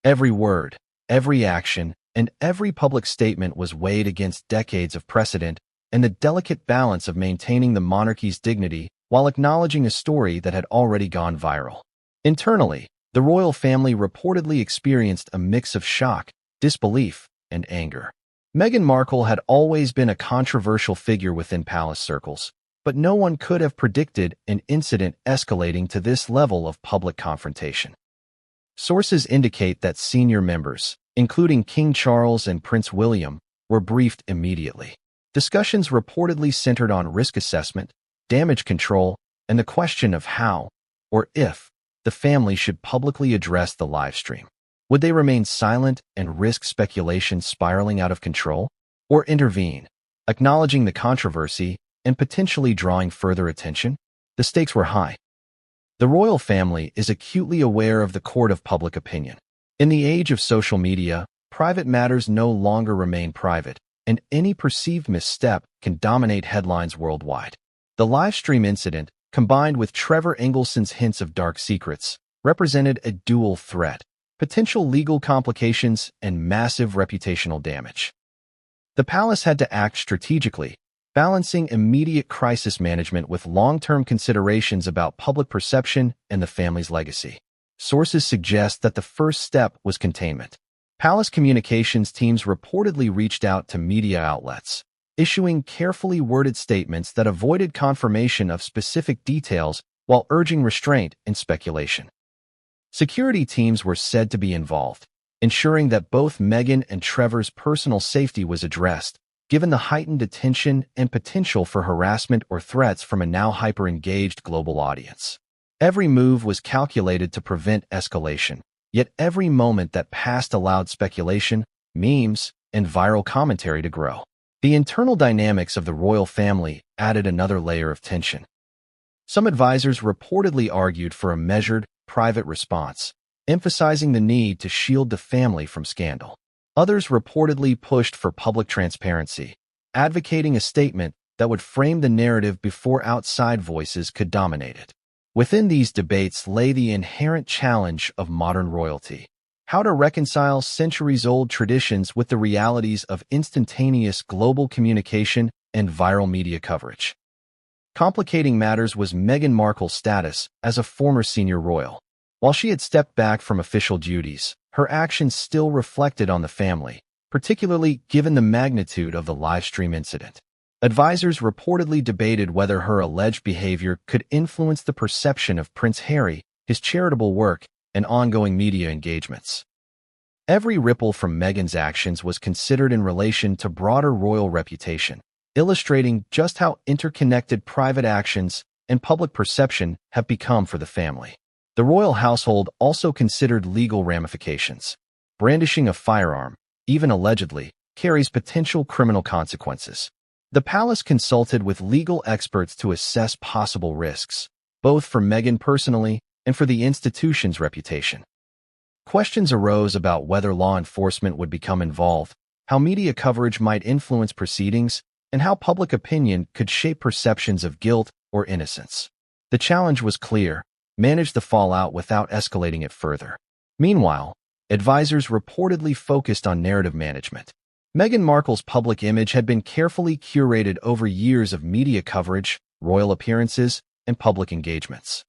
Every word, every action, and every public statement was weighed against decades of precedent and the delicate balance of maintaining the monarchy's dignity while acknowledging a story that had already gone viral. Internally, the royal family reportedly experienced a mix of shock, disbelief, and anger. Meghan Markle had always been a controversial figure within palace circles, but no one could have predicted an incident escalating to this level of public confrontation. Sources indicate that senior members, including King Charles and Prince William, were briefed immediately. Discussions reportedly centered on risk assessment, damage control, and the question of how, or if, the family should publicly address the livestream. Would they remain silent and risk speculation spiraling out of control, or intervene, acknowledging the controversy and potentially drawing further attention? The stakes were high. The royal family is acutely aware of the court of public opinion. In the age of social media, private matters no longer remain private, and any perceived misstep can dominate headlines worldwide. The livestream incident, combined with Trevor Engelson's hints of dark secrets, represented a dual threat: potential legal complications and massive reputational damage. The palace had to act strategically, balancing immediate crisis management with long-term considerations about public perception and the family's legacy. Sources suggest that the first step was containment. Palace communications teams reportedly reached out to media outlets, issuing carefully worded statements that avoided confirmation of specific details while urging restraint and speculation. Security teams were said to be involved, ensuring that both Meghan and Trevor's personal safety was addressed, given the heightened attention and potential for harassment or threats from a now hyper-engaged global audience. Every move was calculated to prevent escalation, yet every moment that passed allowed speculation, memes, and viral commentary to grow. The internal dynamics of the royal family added another layer of tension. Some advisors reportedly argued for a measured, private response, emphasizing the need to shield the family from scandal. Others reportedly pushed for public transparency, advocating a statement that would frame the narrative before outside voices could dominate it. Within these debates lay the inherent challenge of modern royalty: how to reconcile centuries-old traditions with the realities of instantaneous global communication and viral media coverage. Complicating matters was Meghan Markle's status as a former senior royal. While she had stepped back from official duties, her actions still reflected on the family, particularly given the magnitude of the livestream incident. Advisors reportedly debated whether her alleged behavior could influence the perception of Prince Harry, his charitable work, and ongoing media engagements. Every ripple from Meghan's actions was considered in relation to broader royal reputation, illustrating just how interconnected private actions and public perception have become for the family. The royal household also considered legal ramifications. Brandishing a firearm, even allegedly, carries potential criminal consequences. The palace consulted with legal experts to assess possible risks, both for Meghan personally and for the institution's reputation. Questions arose about whether law enforcement would become involved, how media coverage might influence proceedings, and how public opinion could shape perceptions of guilt or innocence. The challenge was clear: manage the fallout without escalating it further. Meanwhile, advisors reportedly focused on narrative management. Meghan Markle's public image had been carefully curated over years of media coverage, royal appearances, and public engagements.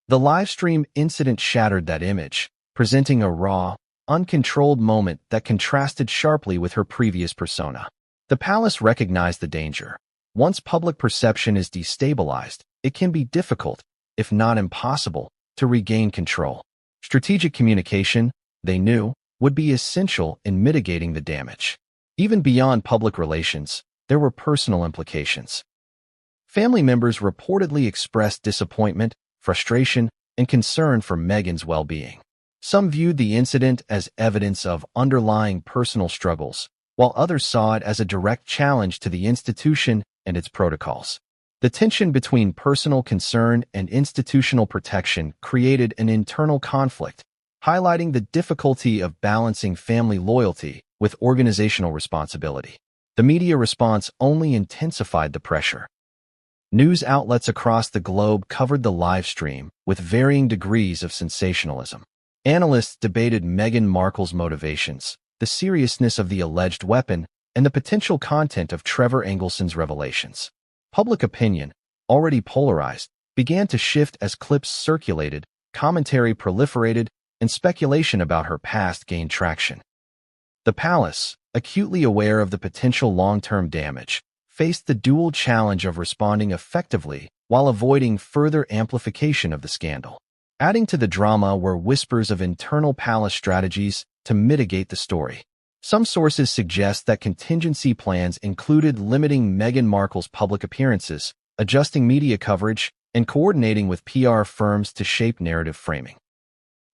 The livestream incident shattered that image, presenting a raw, uncontrolled moment that contrasted sharply with her previous persona. The palace recognized the danger. Once public perception is destabilized, it can be difficult, if not impossible, to regain control. Strategic communication, they knew, would be essential in mitigating the damage. Even beyond public relations, there were personal implications. Family members reportedly expressed disappointment, frustration, and concern for Meghan's well-being. Some viewed the incident as evidence of underlying personal struggles, while others saw it as a direct challenge to the institution and its protocols. The tension between personal concern and institutional protection created an internal conflict, highlighting the difficulty of balancing family loyalty with organizational responsibility. The media response only intensified the pressure. News outlets across the globe covered the live stream with varying degrees of sensationalism. Analysts debated Meghan Markle's motivations, the seriousness of the alleged weapon, and the potential content of Trevor Engelson's revelations. Public opinion, already polarized, began to shift as clips circulated, commentary proliferated, and speculation about her past gained traction. The palace, acutely aware of the potential long-term damage, faced the dual challenge of responding effectively while avoiding further amplification of the scandal. Adding to the drama were whispers of internal palace strategies to mitigate the story. Some sources suggest that contingency plans included limiting Meghan Markle's public appearances, adjusting media coverage, and coordinating with PR firms to shape narrative framing.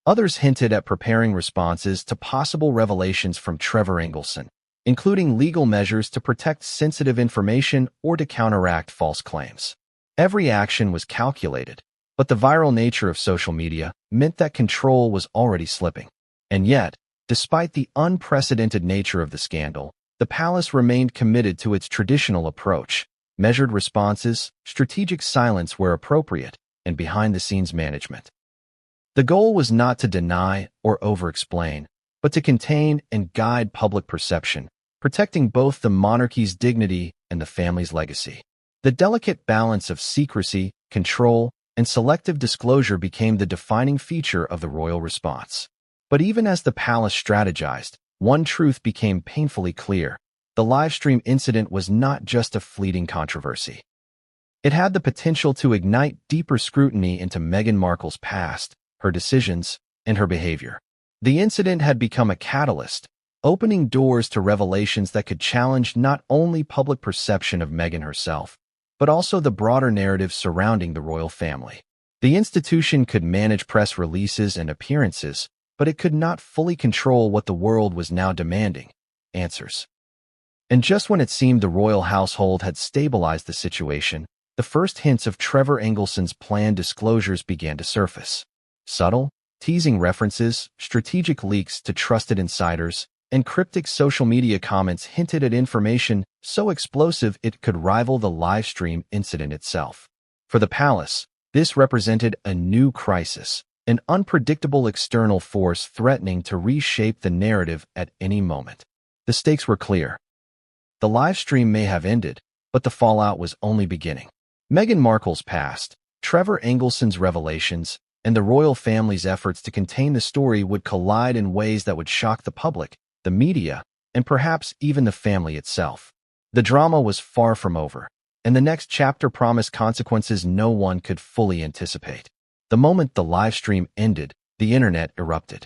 Others hinted at preparing responses to possible revelations from Trevor Engelson, including legal measures to protect sensitive information or to counteract false claims. Every action was calculated, but the viral nature of social media meant that control was already slipping. And yet, despite the unprecedented nature of the scandal, the palace remained committed to its traditional approach: measured responses, strategic silence where appropriate, and behind-the-scenes management. The goal was not to deny or over-explain, but to contain and guide public perception, protecting both the monarchy's dignity and the family's legacy. The delicate balance of secrecy, control, and selective disclosure became the defining feature of the royal response. But even as the palace strategized, one truth became painfully clear: the livestream incident was not just a fleeting controversy. It had the potential to ignite deeper scrutiny into Meghan Markle's past, her decisions, and her behavior. The incident had become a catalyst, opening doors to revelations that could challenge not only public perception of Meghan herself, but also the broader narrative surrounding the royal family. The institution could manage press releases and appearances, but it could not fully control what the world was now demanding: answers. And just when it seemed the royal household had stabilized the situation, the first hints of Trevor Engelson's planned disclosures began to surface. Subtle, teasing references, strategic leaks to trusted insiders, and cryptic social media comments hinted at information so explosive it could rival the live stream incident itself. For the palace, this represented a new crisis, an unpredictable external force threatening to reshape the narrative at any moment. The stakes were clear. The live stream may have ended, but the fallout was only beginning. Meghan Markle's past, Trevor Engelson's revelations, and the royal family's efforts to contain the story would collide in ways that would shock the public, the media, and perhaps even the family itself. The drama was far from over, and the next chapter promised consequences no one could fully anticipate. The moment the live stream ended, the internet erupted.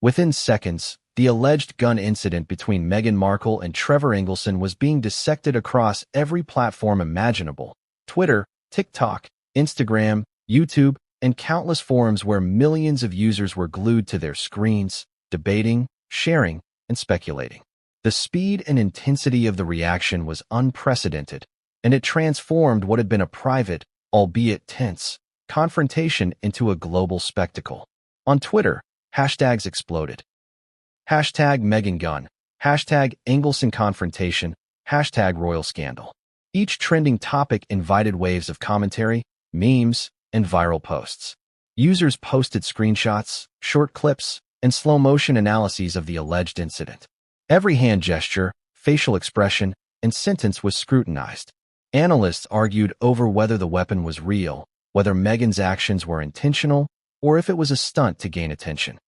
Within seconds, the alleged gun incident between Meghan Markle and Trevor Engelson was being dissected across every platform imaginable: Twitter, TikTok, Instagram, YouTube, and countless forums where millions of users were glued to their screens, debating, sharing, and speculating. The speed and intensity of the reaction was unprecedented, and it transformed what had been a private, albeit tense, confrontation into a global spectacle. On Twitter, hashtags exploded. Hashtag Meghan Gun, hashtag Engelson Confrontation, hashtag Royal Scandal. Each trending topic invited waves of commentary, memes, and viral posts. Users posted screenshots, short clips, and slow-motion analyses of the alleged incident. Every hand gesture, facial expression, and sentence was scrutinized. Analysts argued over whether the weapon was real, whether Meghan's actions were intentional, or if it was a stunt to gain attention.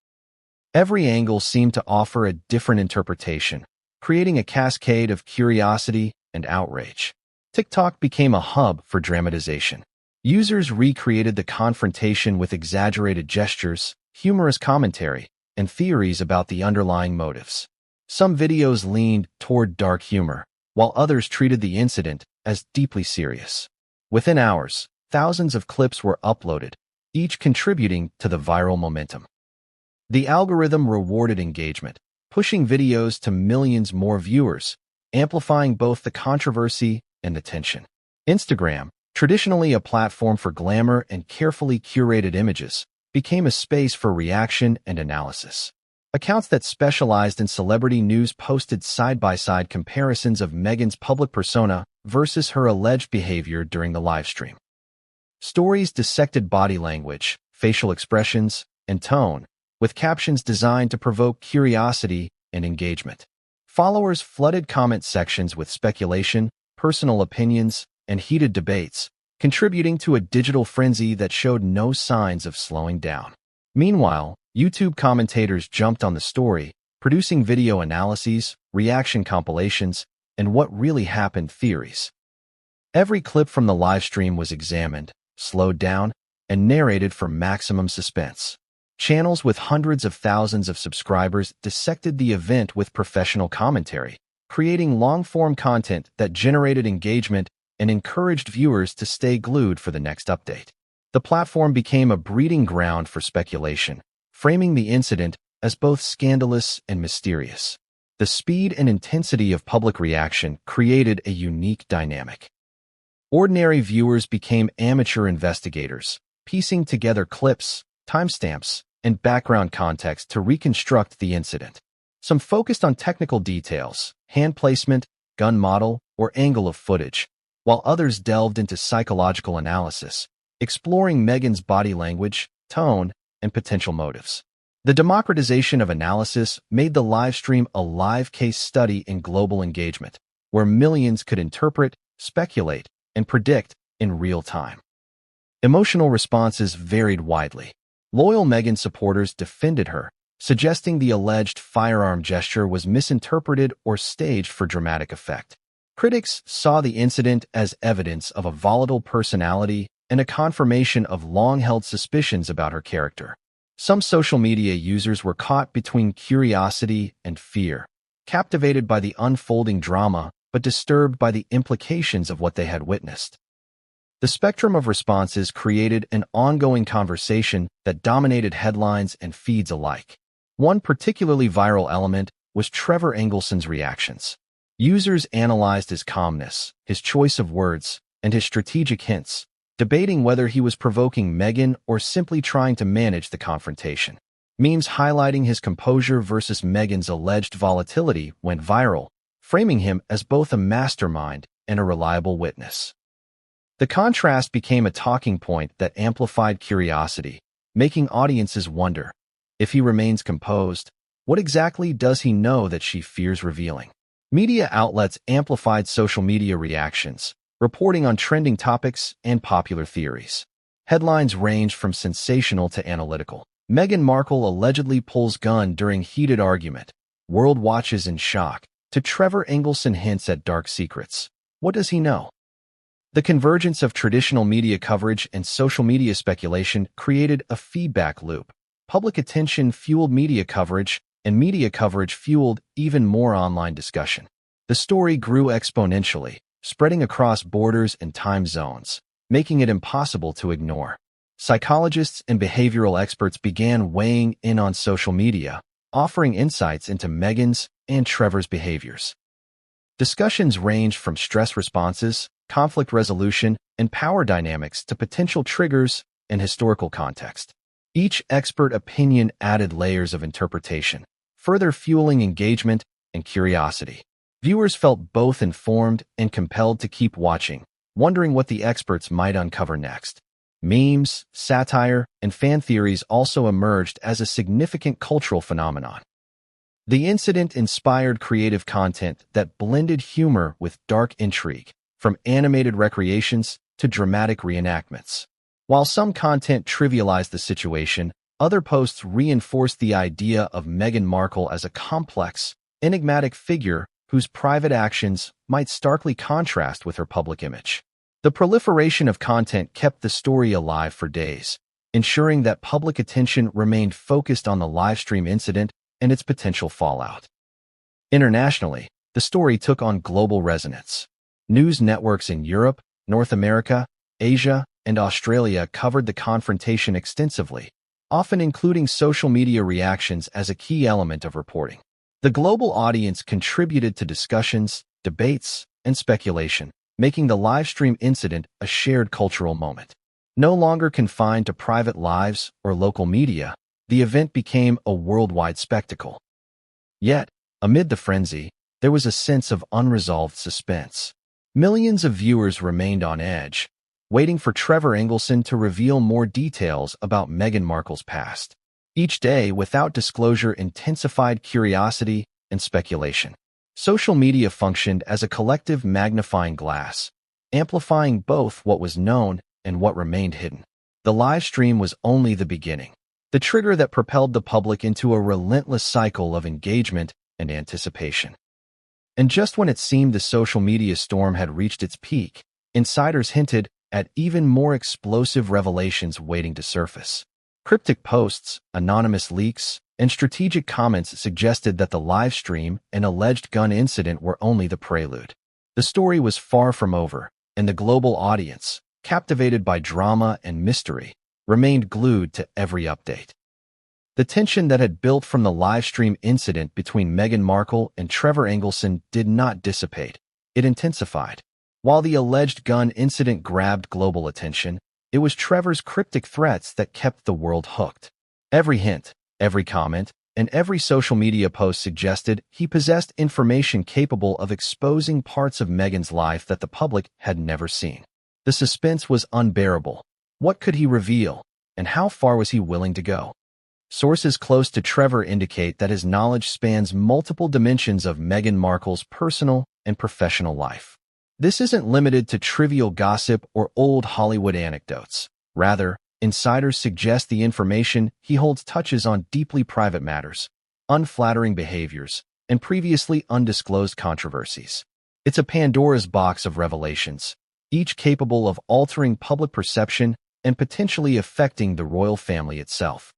Every angle seemed to offer a different interpretation, creating a cascade of curiosity and outrage. TikTok became a hub for dramatization. Users recreated the confrontation with exaggerated gestures, humorous commentary, and theories about the underlying motives. Some videos leaned toward dark humor, while others treated the incident as deeply serious. Within hours, thousands of clips were uploaded, each contributing to the viral momentum. The algorithm rewarded engagement, pushing videos to millions more viewers, amplifying both the controversy and the tension. Instagram, traditionally a platform for glamour and carefully curated images, became a space for reaction and analysis. Accounts that specialized in celebrity news posted side-by-side comparisons of Meghan's public persona versus her alleged behavior during the livestream. Stories dissected body language, facial expressions, and tone, with captions designed to provoke curiosity and engagement. Followers flooded comment sections with speculation, personal opinions, and heated debates, contributing to a digital frenzy that showed no signs of slowing down. Meanwhile, YouTube commentators jumped on the story, producing video analyses, reaction compilations, and what really happened theories. Every clip from the livestream was examined, slowed down, and narrated for maximum suspense. Channels with hundreds of thousands of subscribers dissected the event with professional commentary, creating long-form content that generated engagement and encouraged viewers to stay glued for the next update. The platform became a breeding ground for speculation, framing the incident as both scandalous and mysterious. The speed and intensity of public reaction created a unique dynamic. Ordinary viewers became amateur investigators, piecing together clips, timestamps, and background context to reconstruct the incident. Some focused on technical details, hand placement, gun model, or angle of footage, while others delved into psychological analysis, exploring Meghan's body language, tone, and potential motives. The democratization of analysis made the livestream a live case study in global engagement, where millions could interpret, speculate, and predict in real time. Emotional responses varied widely. Loyal Meghan supporters defended her, suggesting the alleged firearm gesture was misinterpreted or staged for dramatic effect. Critics saw the incident as evidence of a volatile personality and a confirmation of long-held suspicions about her character. Some social media users were caught between curiosity and fear, captivated by the unfolding drama but disturbed by the implications of what they had witnessed. The spectrum of responses created an ongoing conversation that dominated headlines and feeds alike. One particularly viral element was Trevor Engelson's reactions. Users analyzed his calmness, his choice of words, and his strategic hints, debating whether he was provoking Meghan or simply trying to manage the confrontation. Memes highlighting his composure versus Meghan's alleged volatility went viral, framing him as both a mastermind and a reliable witness. The contrast became a talking point that amplified curiosity, making audiences wonder, if he remains composed, what exactly does he know that she fears revealing? Media outlets amplified social media reactions, reporting on trending topics and popular theories. Headlines ranged from sensational to analytical. Meghan Markle allegedly pulls gun during heated argument. World watches in shock. To Trevor Engelson hints at dark secrets. What does he know? The convergence of traditional media coverage and social media speculation created a feedback loop. Public attention fueled media coverage, and media coverage fueled even more online discussion. The story grew exponentially, spreading across borders and time zones, making it impossible to ignore. Psychologists and behavioral experts began weighing in on social media, offering insights into Meghan's and Trevor's behaviors. Discussions ranged from stress responses, conflict resolution, and power dynamics to potential triggers and historical context. Each expert opinion added layers of interpretation, further fueling engagement and curiosity. Viewers felt both informed and compelled to keep watching, wondering what the experts might uncover next. Memes, satire, and fan theories also emerged as a significant cultural phenomenon. The incident inspired creative content that blended humor with dark intrigue, from animated recreations to dramatic reenactments. While some content trivialized the situation, other posts reinforced the idea of Meghan Markle as a complex, enigmatic figure whose private actions might starkly contrast with her public image. The proliferation of content kept the story alive for days, ensuring that public attention remained focused on the livestream incident and its potential fallout. Internationally, the story took on global resonance. News networks in Europe, North America, Asia, and Australia covered the confrontation extensively, often including social media reactions as a key element of reporting. The global audience contributed to discussions, debates, and speculation, making the livestream incident a shared cultural moment. No longer confined to private lives or local media, the event became a worldwide spectacle. Yet, amid the frenzy, there was a sense of unresolved suspense. Millions of viewers remained on edge, waiting for Trevor Engelson to reveal more details about Meghan Markle's past. Each day, without disclosure, intensified curiosity and speculation. Social media functioned as a collective magnifying glass, amplifying both what was known and what remained hidden. The live stream was only the beginning, the trigger that propelled the public into a relentless cycle of engagement and anticipation. And just when it seemed the social media storm had reached its peak, insiders hinted at even more explosive revelations waiting to surface. Cryptic posts, anonymous leaks, and strategic comments suggested that the live stream and alleged gun incident were only the prelude. The story was far from over, and the global audience, captivated by drama and mystery, remained glued to every update. The tension that had built from the live stream incident between Meghan Markle and Trevor Engelson did not dissipate. It intensified. While the alleged gun incident grabbed global attention, it was Trevor's cryptic threats that kept the world hooked. Every hint, every comment, and every social media post suggested he possessed information capable of exposing parts of Meghan's life that the public had never seen. The suspense was unbearable. What could he reveal, and how far was he willing to go? Sources close to Trevor indicate that his knowledge spans multiple dimensions of Meghan Markle's personal and professional life. This isn't limited to trivial gossip or old Hollywood anecdotes. Rather, insiders suggest the information he holds touches on deeply private matters, unflattering behaviors, and previously undisclosed controversies. It's a Pandora's box of revelations, each capable of altering public perception and potentially affecting the royal family itself.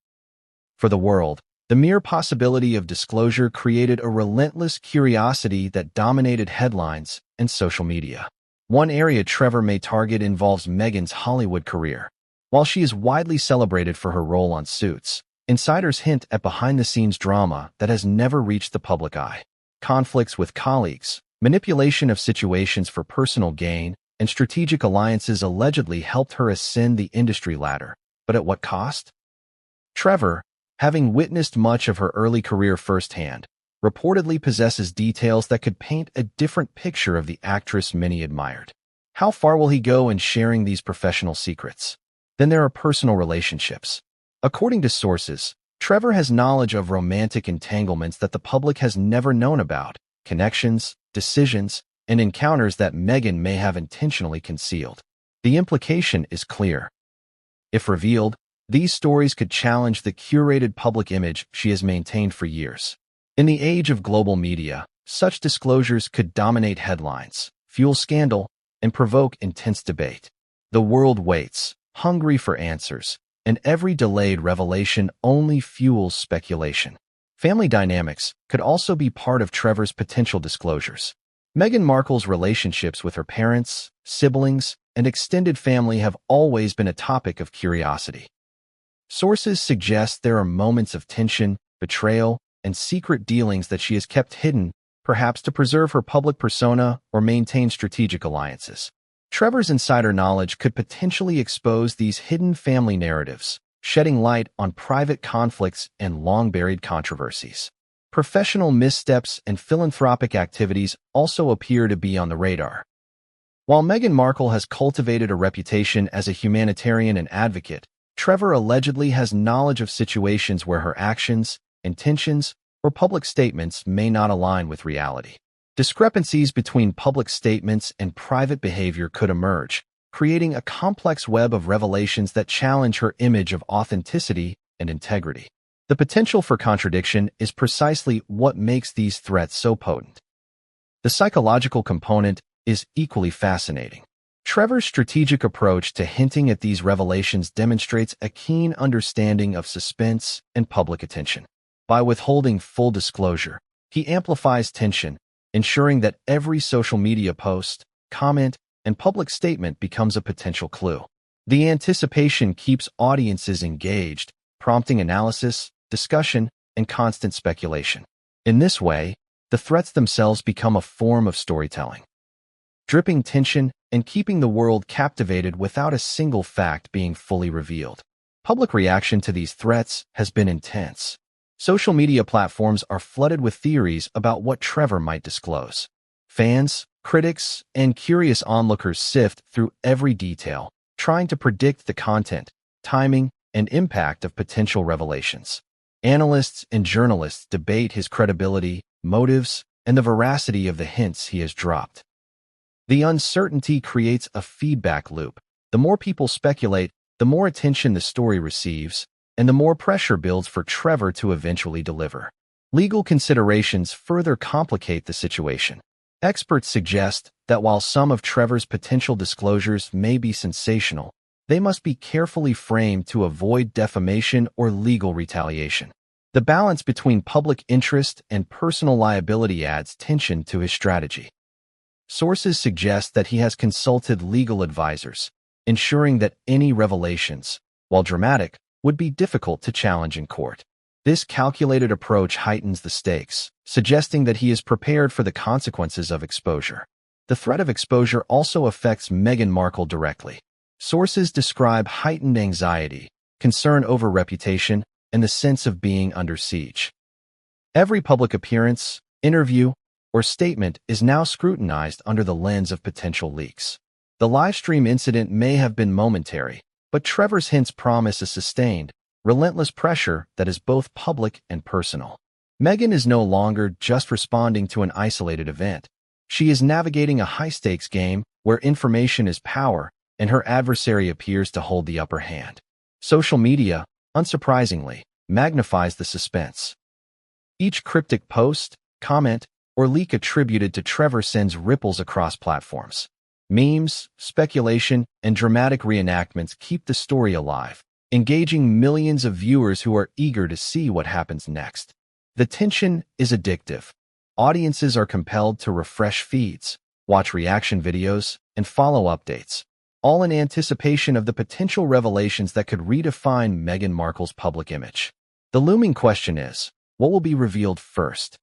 For the world, the mere possibility of disclosure created a relentless curiosity that dominated headlines and social media. One area Trevor may target involves Meghan's Hollywood career. While she is widely celebrated for her role on Suits, insiders hint at behind-the-scenes drama that has never reached the public eye. Conflicts with colleagues, manipulation of situations for personal gain, and strategic alliances allegedly helped her ascend the industry ladder. But at what cost? Trevor, having witnessed much of her early career firsthand, reportedly possesses details that could paint a different picture of the actress many admired. How far will he go in sharing these professional secrets? Then there are personal relationships. According to sources, Trevor has knowledge of romantic entanglements that the public has never known about, connections, decisions, and encounters that Meghan may have intentionally concealed. The implication is clear. If revealed, these stories could challenge the curated public image she has maintained for years. In the age of global media, such disclosures could dominate headlines, fuel scandal, and provoke intense debate. The world waits, hungry for answers, and every delayed revelation only fuels speculation. Family dynamics could also be part of Trevor's potential disclosures. Meghan Markle's relationships with her parents, siblings, and extended family have always been a topic of curiosity. Sources suggest there are moments of tension, betrayal, and secret dealings that she has kept hidden, perhaps to preserve her public persona or maintain strategic alliances. Trevor's insider knowledge could potentially expose these hidden family narratives, shedding light on private conflicts and long-buried controversies. Professional missteps and philanthropic activities also appear to be on the radar. While Meghan Markle has cultivated a reputation as a humanitarian and advocate, Trevor allegedly has knowledge of situations where her actions, intentions, or public statements may not align with reality. Discrepancies between public statements and private behavior could emerge, creating a complex web of revelations that challenge her image of authenticity and integrity. The potential for contradiction is precisely what makes these threats so potent. The psychological component is equally fascinating. Trevor's strategic approach to hinting at these revelations demonstrates a keen understanding of suspense and public attention. By withholding full disclosure, he amplifies tension, ensuring that every social media post, comment, and public statement becomes a potential clue. The anticipation keeps audiences engaged, prompting analysis, discussion, and constant speculation. In this way, the threats themselves become a form of storytelling, dripping tension and keeping the world captivated without a single fact being fully revealed. Public reaction to these threats has been intense. Social media platforms are flooded with theories about what Trevor might disclose. Fans, critics, and curious onlookers sift through every detail, trying to predict the content, timing, and impact of potential revelations. Analysts and journalists debate his credibility, motives, and the veracity of the hints he has dropped. The uncertainty creates a feedback loop. The more people speculate, the more attention the story receives, and the more pressure builds for Trevor to eventually deliver. Legal considerations further complicate the situation. Experts suggest that while some of Trevor's potential disclosures may be sensational, they must be carefully framed to avoid defamation or legal retaliation. The balance between public interest and personal liability adds tension to his strategy. Sources suggest that he has consulted legal advisors, ensuring that any revelations, while dramatic, would be difficult to challenge in court. This calculated approach heightens the stakes, suggesting that he is prepared for the consequences of exposure. The threat of exposure also affects Meghan Markle directly. Sources describe heightened anxiety, concern over reputation, and the sense of being under siege. Every public appearance, interview, or statement is now scrutinized under the lens of potential leaks. The livestream incident may have been momentary, but Trevor's hints promise a sustained, relentless pressure that is both public and personal. Meghan is no longer just responding to an isolated event. She is navigating a high-stakes game where information is power and her adversary appears to hold the upper hand. Social media, unsurprisingly, magnifies the suspense. Each cryptic post, comment, or leak attributed to Trevor sends ripples across platforms. Memes, speculation, and dramatic reenactments keep the story alive, engaging millions of viewers who are eager to see what happens next. The tension is addictive. Audiences are compelled to refresh feeds, watch reaction videos, and follow updates, all in anticipation of the potential revelations that could redefine Meghan Markle's public image. The looming question is, what will be revealed first?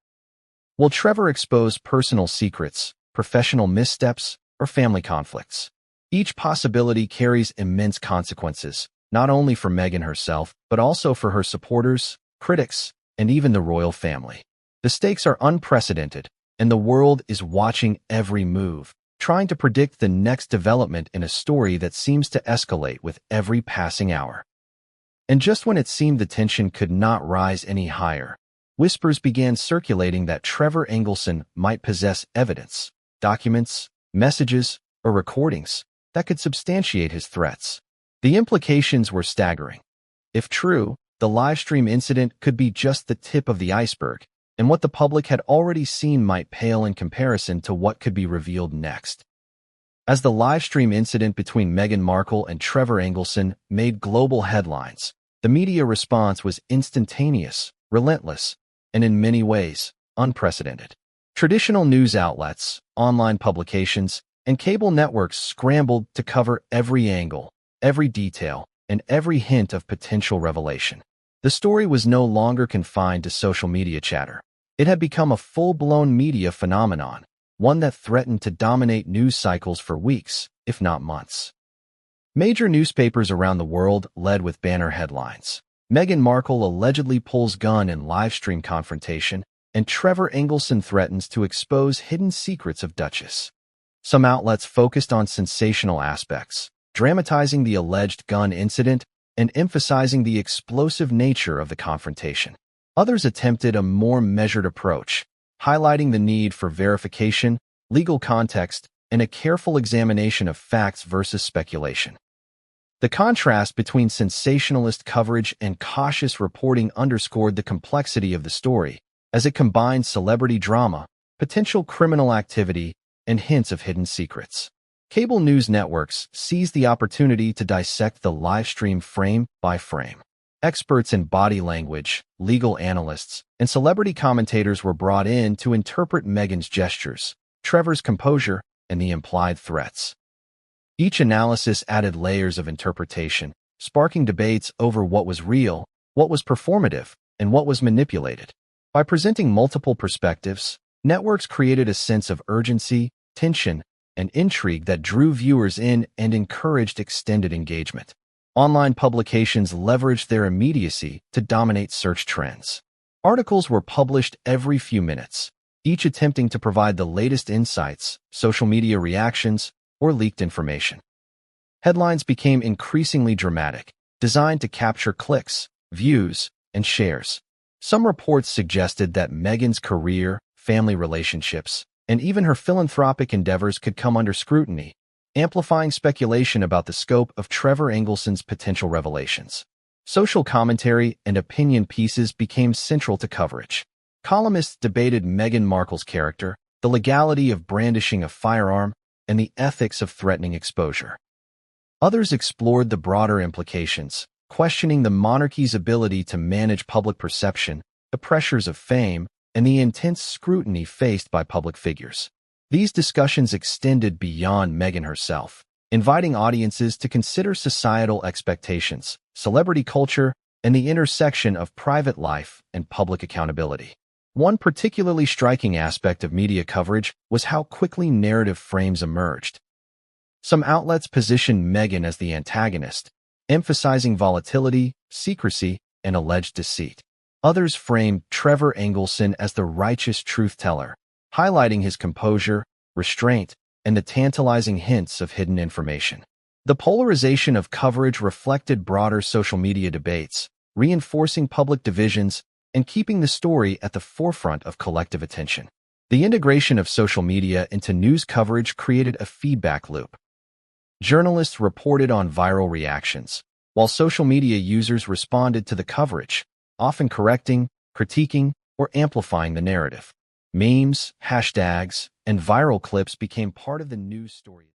Will Trevor expose personal secrets, professional missteps, or family conflicts? Each possibility carries immense consequences, not only for Meghan herself, but also for her supporters, critics, and even the royal family. The stakes are unprecedented, and the world is watching every move, trying to predict the next development in a story that seems to escalate with every passing hour. And just when it seemed the tension could not rise any higher, whispers began circulating that Trevor Engelson might possess evidence, documents, messages, or recordings that could substantiate his threats. The implications were staggering. If true, the livestream incident could be just the tip of the iceberg, and what the public had already seen might pale in comparison to what could be revealed next. As the live-stream incident between Meghan Markle and Trevor Engelson made global headlines, the media response was instantaneous, relentless, and in many ways, unprecedented. Traditional news outlets, online publications, and cable networks scrambled to cover every angle, every detail, and every hint of potential revelation. The story was no longer confined to social media chatter. It had become a full-blown media phenomenon, one that threatened to dominate news cycles for weeks, if not months. Major newspapers around the world led with banner headlines. Meghan Markle allegedly pulls gun in live-stream confrontation, and Trevor Engelson threatens to expose hidden secrets of Duchess. Some outlets focused on sensational aspects, dramatizing the alleged gun incident and emphasizing the explosive nature of the confrontation. Others attempted a more measured approach, highlighting the need for verification, legal context, and a careful examination of facts versus speculation. The contrast between sensationalist coverage and cautious reporting underscored the complexity of the story, as it combined celebrity drama, potential criminal activity, and hints of hidden secrets. Cable news networks seized the opportunity to dissect the live stream frame by frame. Experts in body language, legal analysts, and celebrity commentators were brought in to interpret Meghan's gestures, Trevor's composure, and the implied threats. Each analysis added layers of interpretation, sparking debates over what was real, what was performative, and what was manipulated. By presenting multiple perspectives, networks created a sense of urgency, tension, and intrigue that drew viewers in and encouraged extended engagement. Online publications leveraged their immediacy to dominate search trends. Articles were published every few minutes, each attempting to provide the latest insights, social media reactions, or leaked information. Headlines became increasingly dramatic, designed to capture clicks, views, and shares. Some reports suggested that Meghan's career, family relationships, and even her philanthropic endeavors could come under scrutiny, amplifying speculation about the scope of Trevor Engelson's potential revelations. Social commentary and opinion pieces became central to coverage. Columnists debated Meghan Markle's character, the legality of brandishing a firearm, and the ethics of threatening exposure. Others explored the broader implications, questioning the monarchy's ability to manage public perception, the pressures of fame, and the intense scrutiny faced by public figures. These discussions extended beyond Meghan herself, inviting audiences to consider societal expectations, celebrity culture, and the intersection of private life and public accountability. One particularly striking aspect of media coverage was how quickly narrative frames emerged. Some outlets positioned Meghan as the antagonist, emphasizing volatility, secrecy, and alleged deceit. Others framed Trevor Engelson as the righteous truth-teller, highlighting his composure, restraint, and the tantalizing hints of hidden information. The polarization of coverage reflected broader social media debates, reinforcing public divisions and keeping the story at the forefront of collective attention. The integration of social media into news coverage created a feedback loop. Journalists reported on viral reactions, while social media users responded to the coverage, often correcting, critiquing, or amplifying the narrative. Memes, hashtags, and viral clips became part of the news story.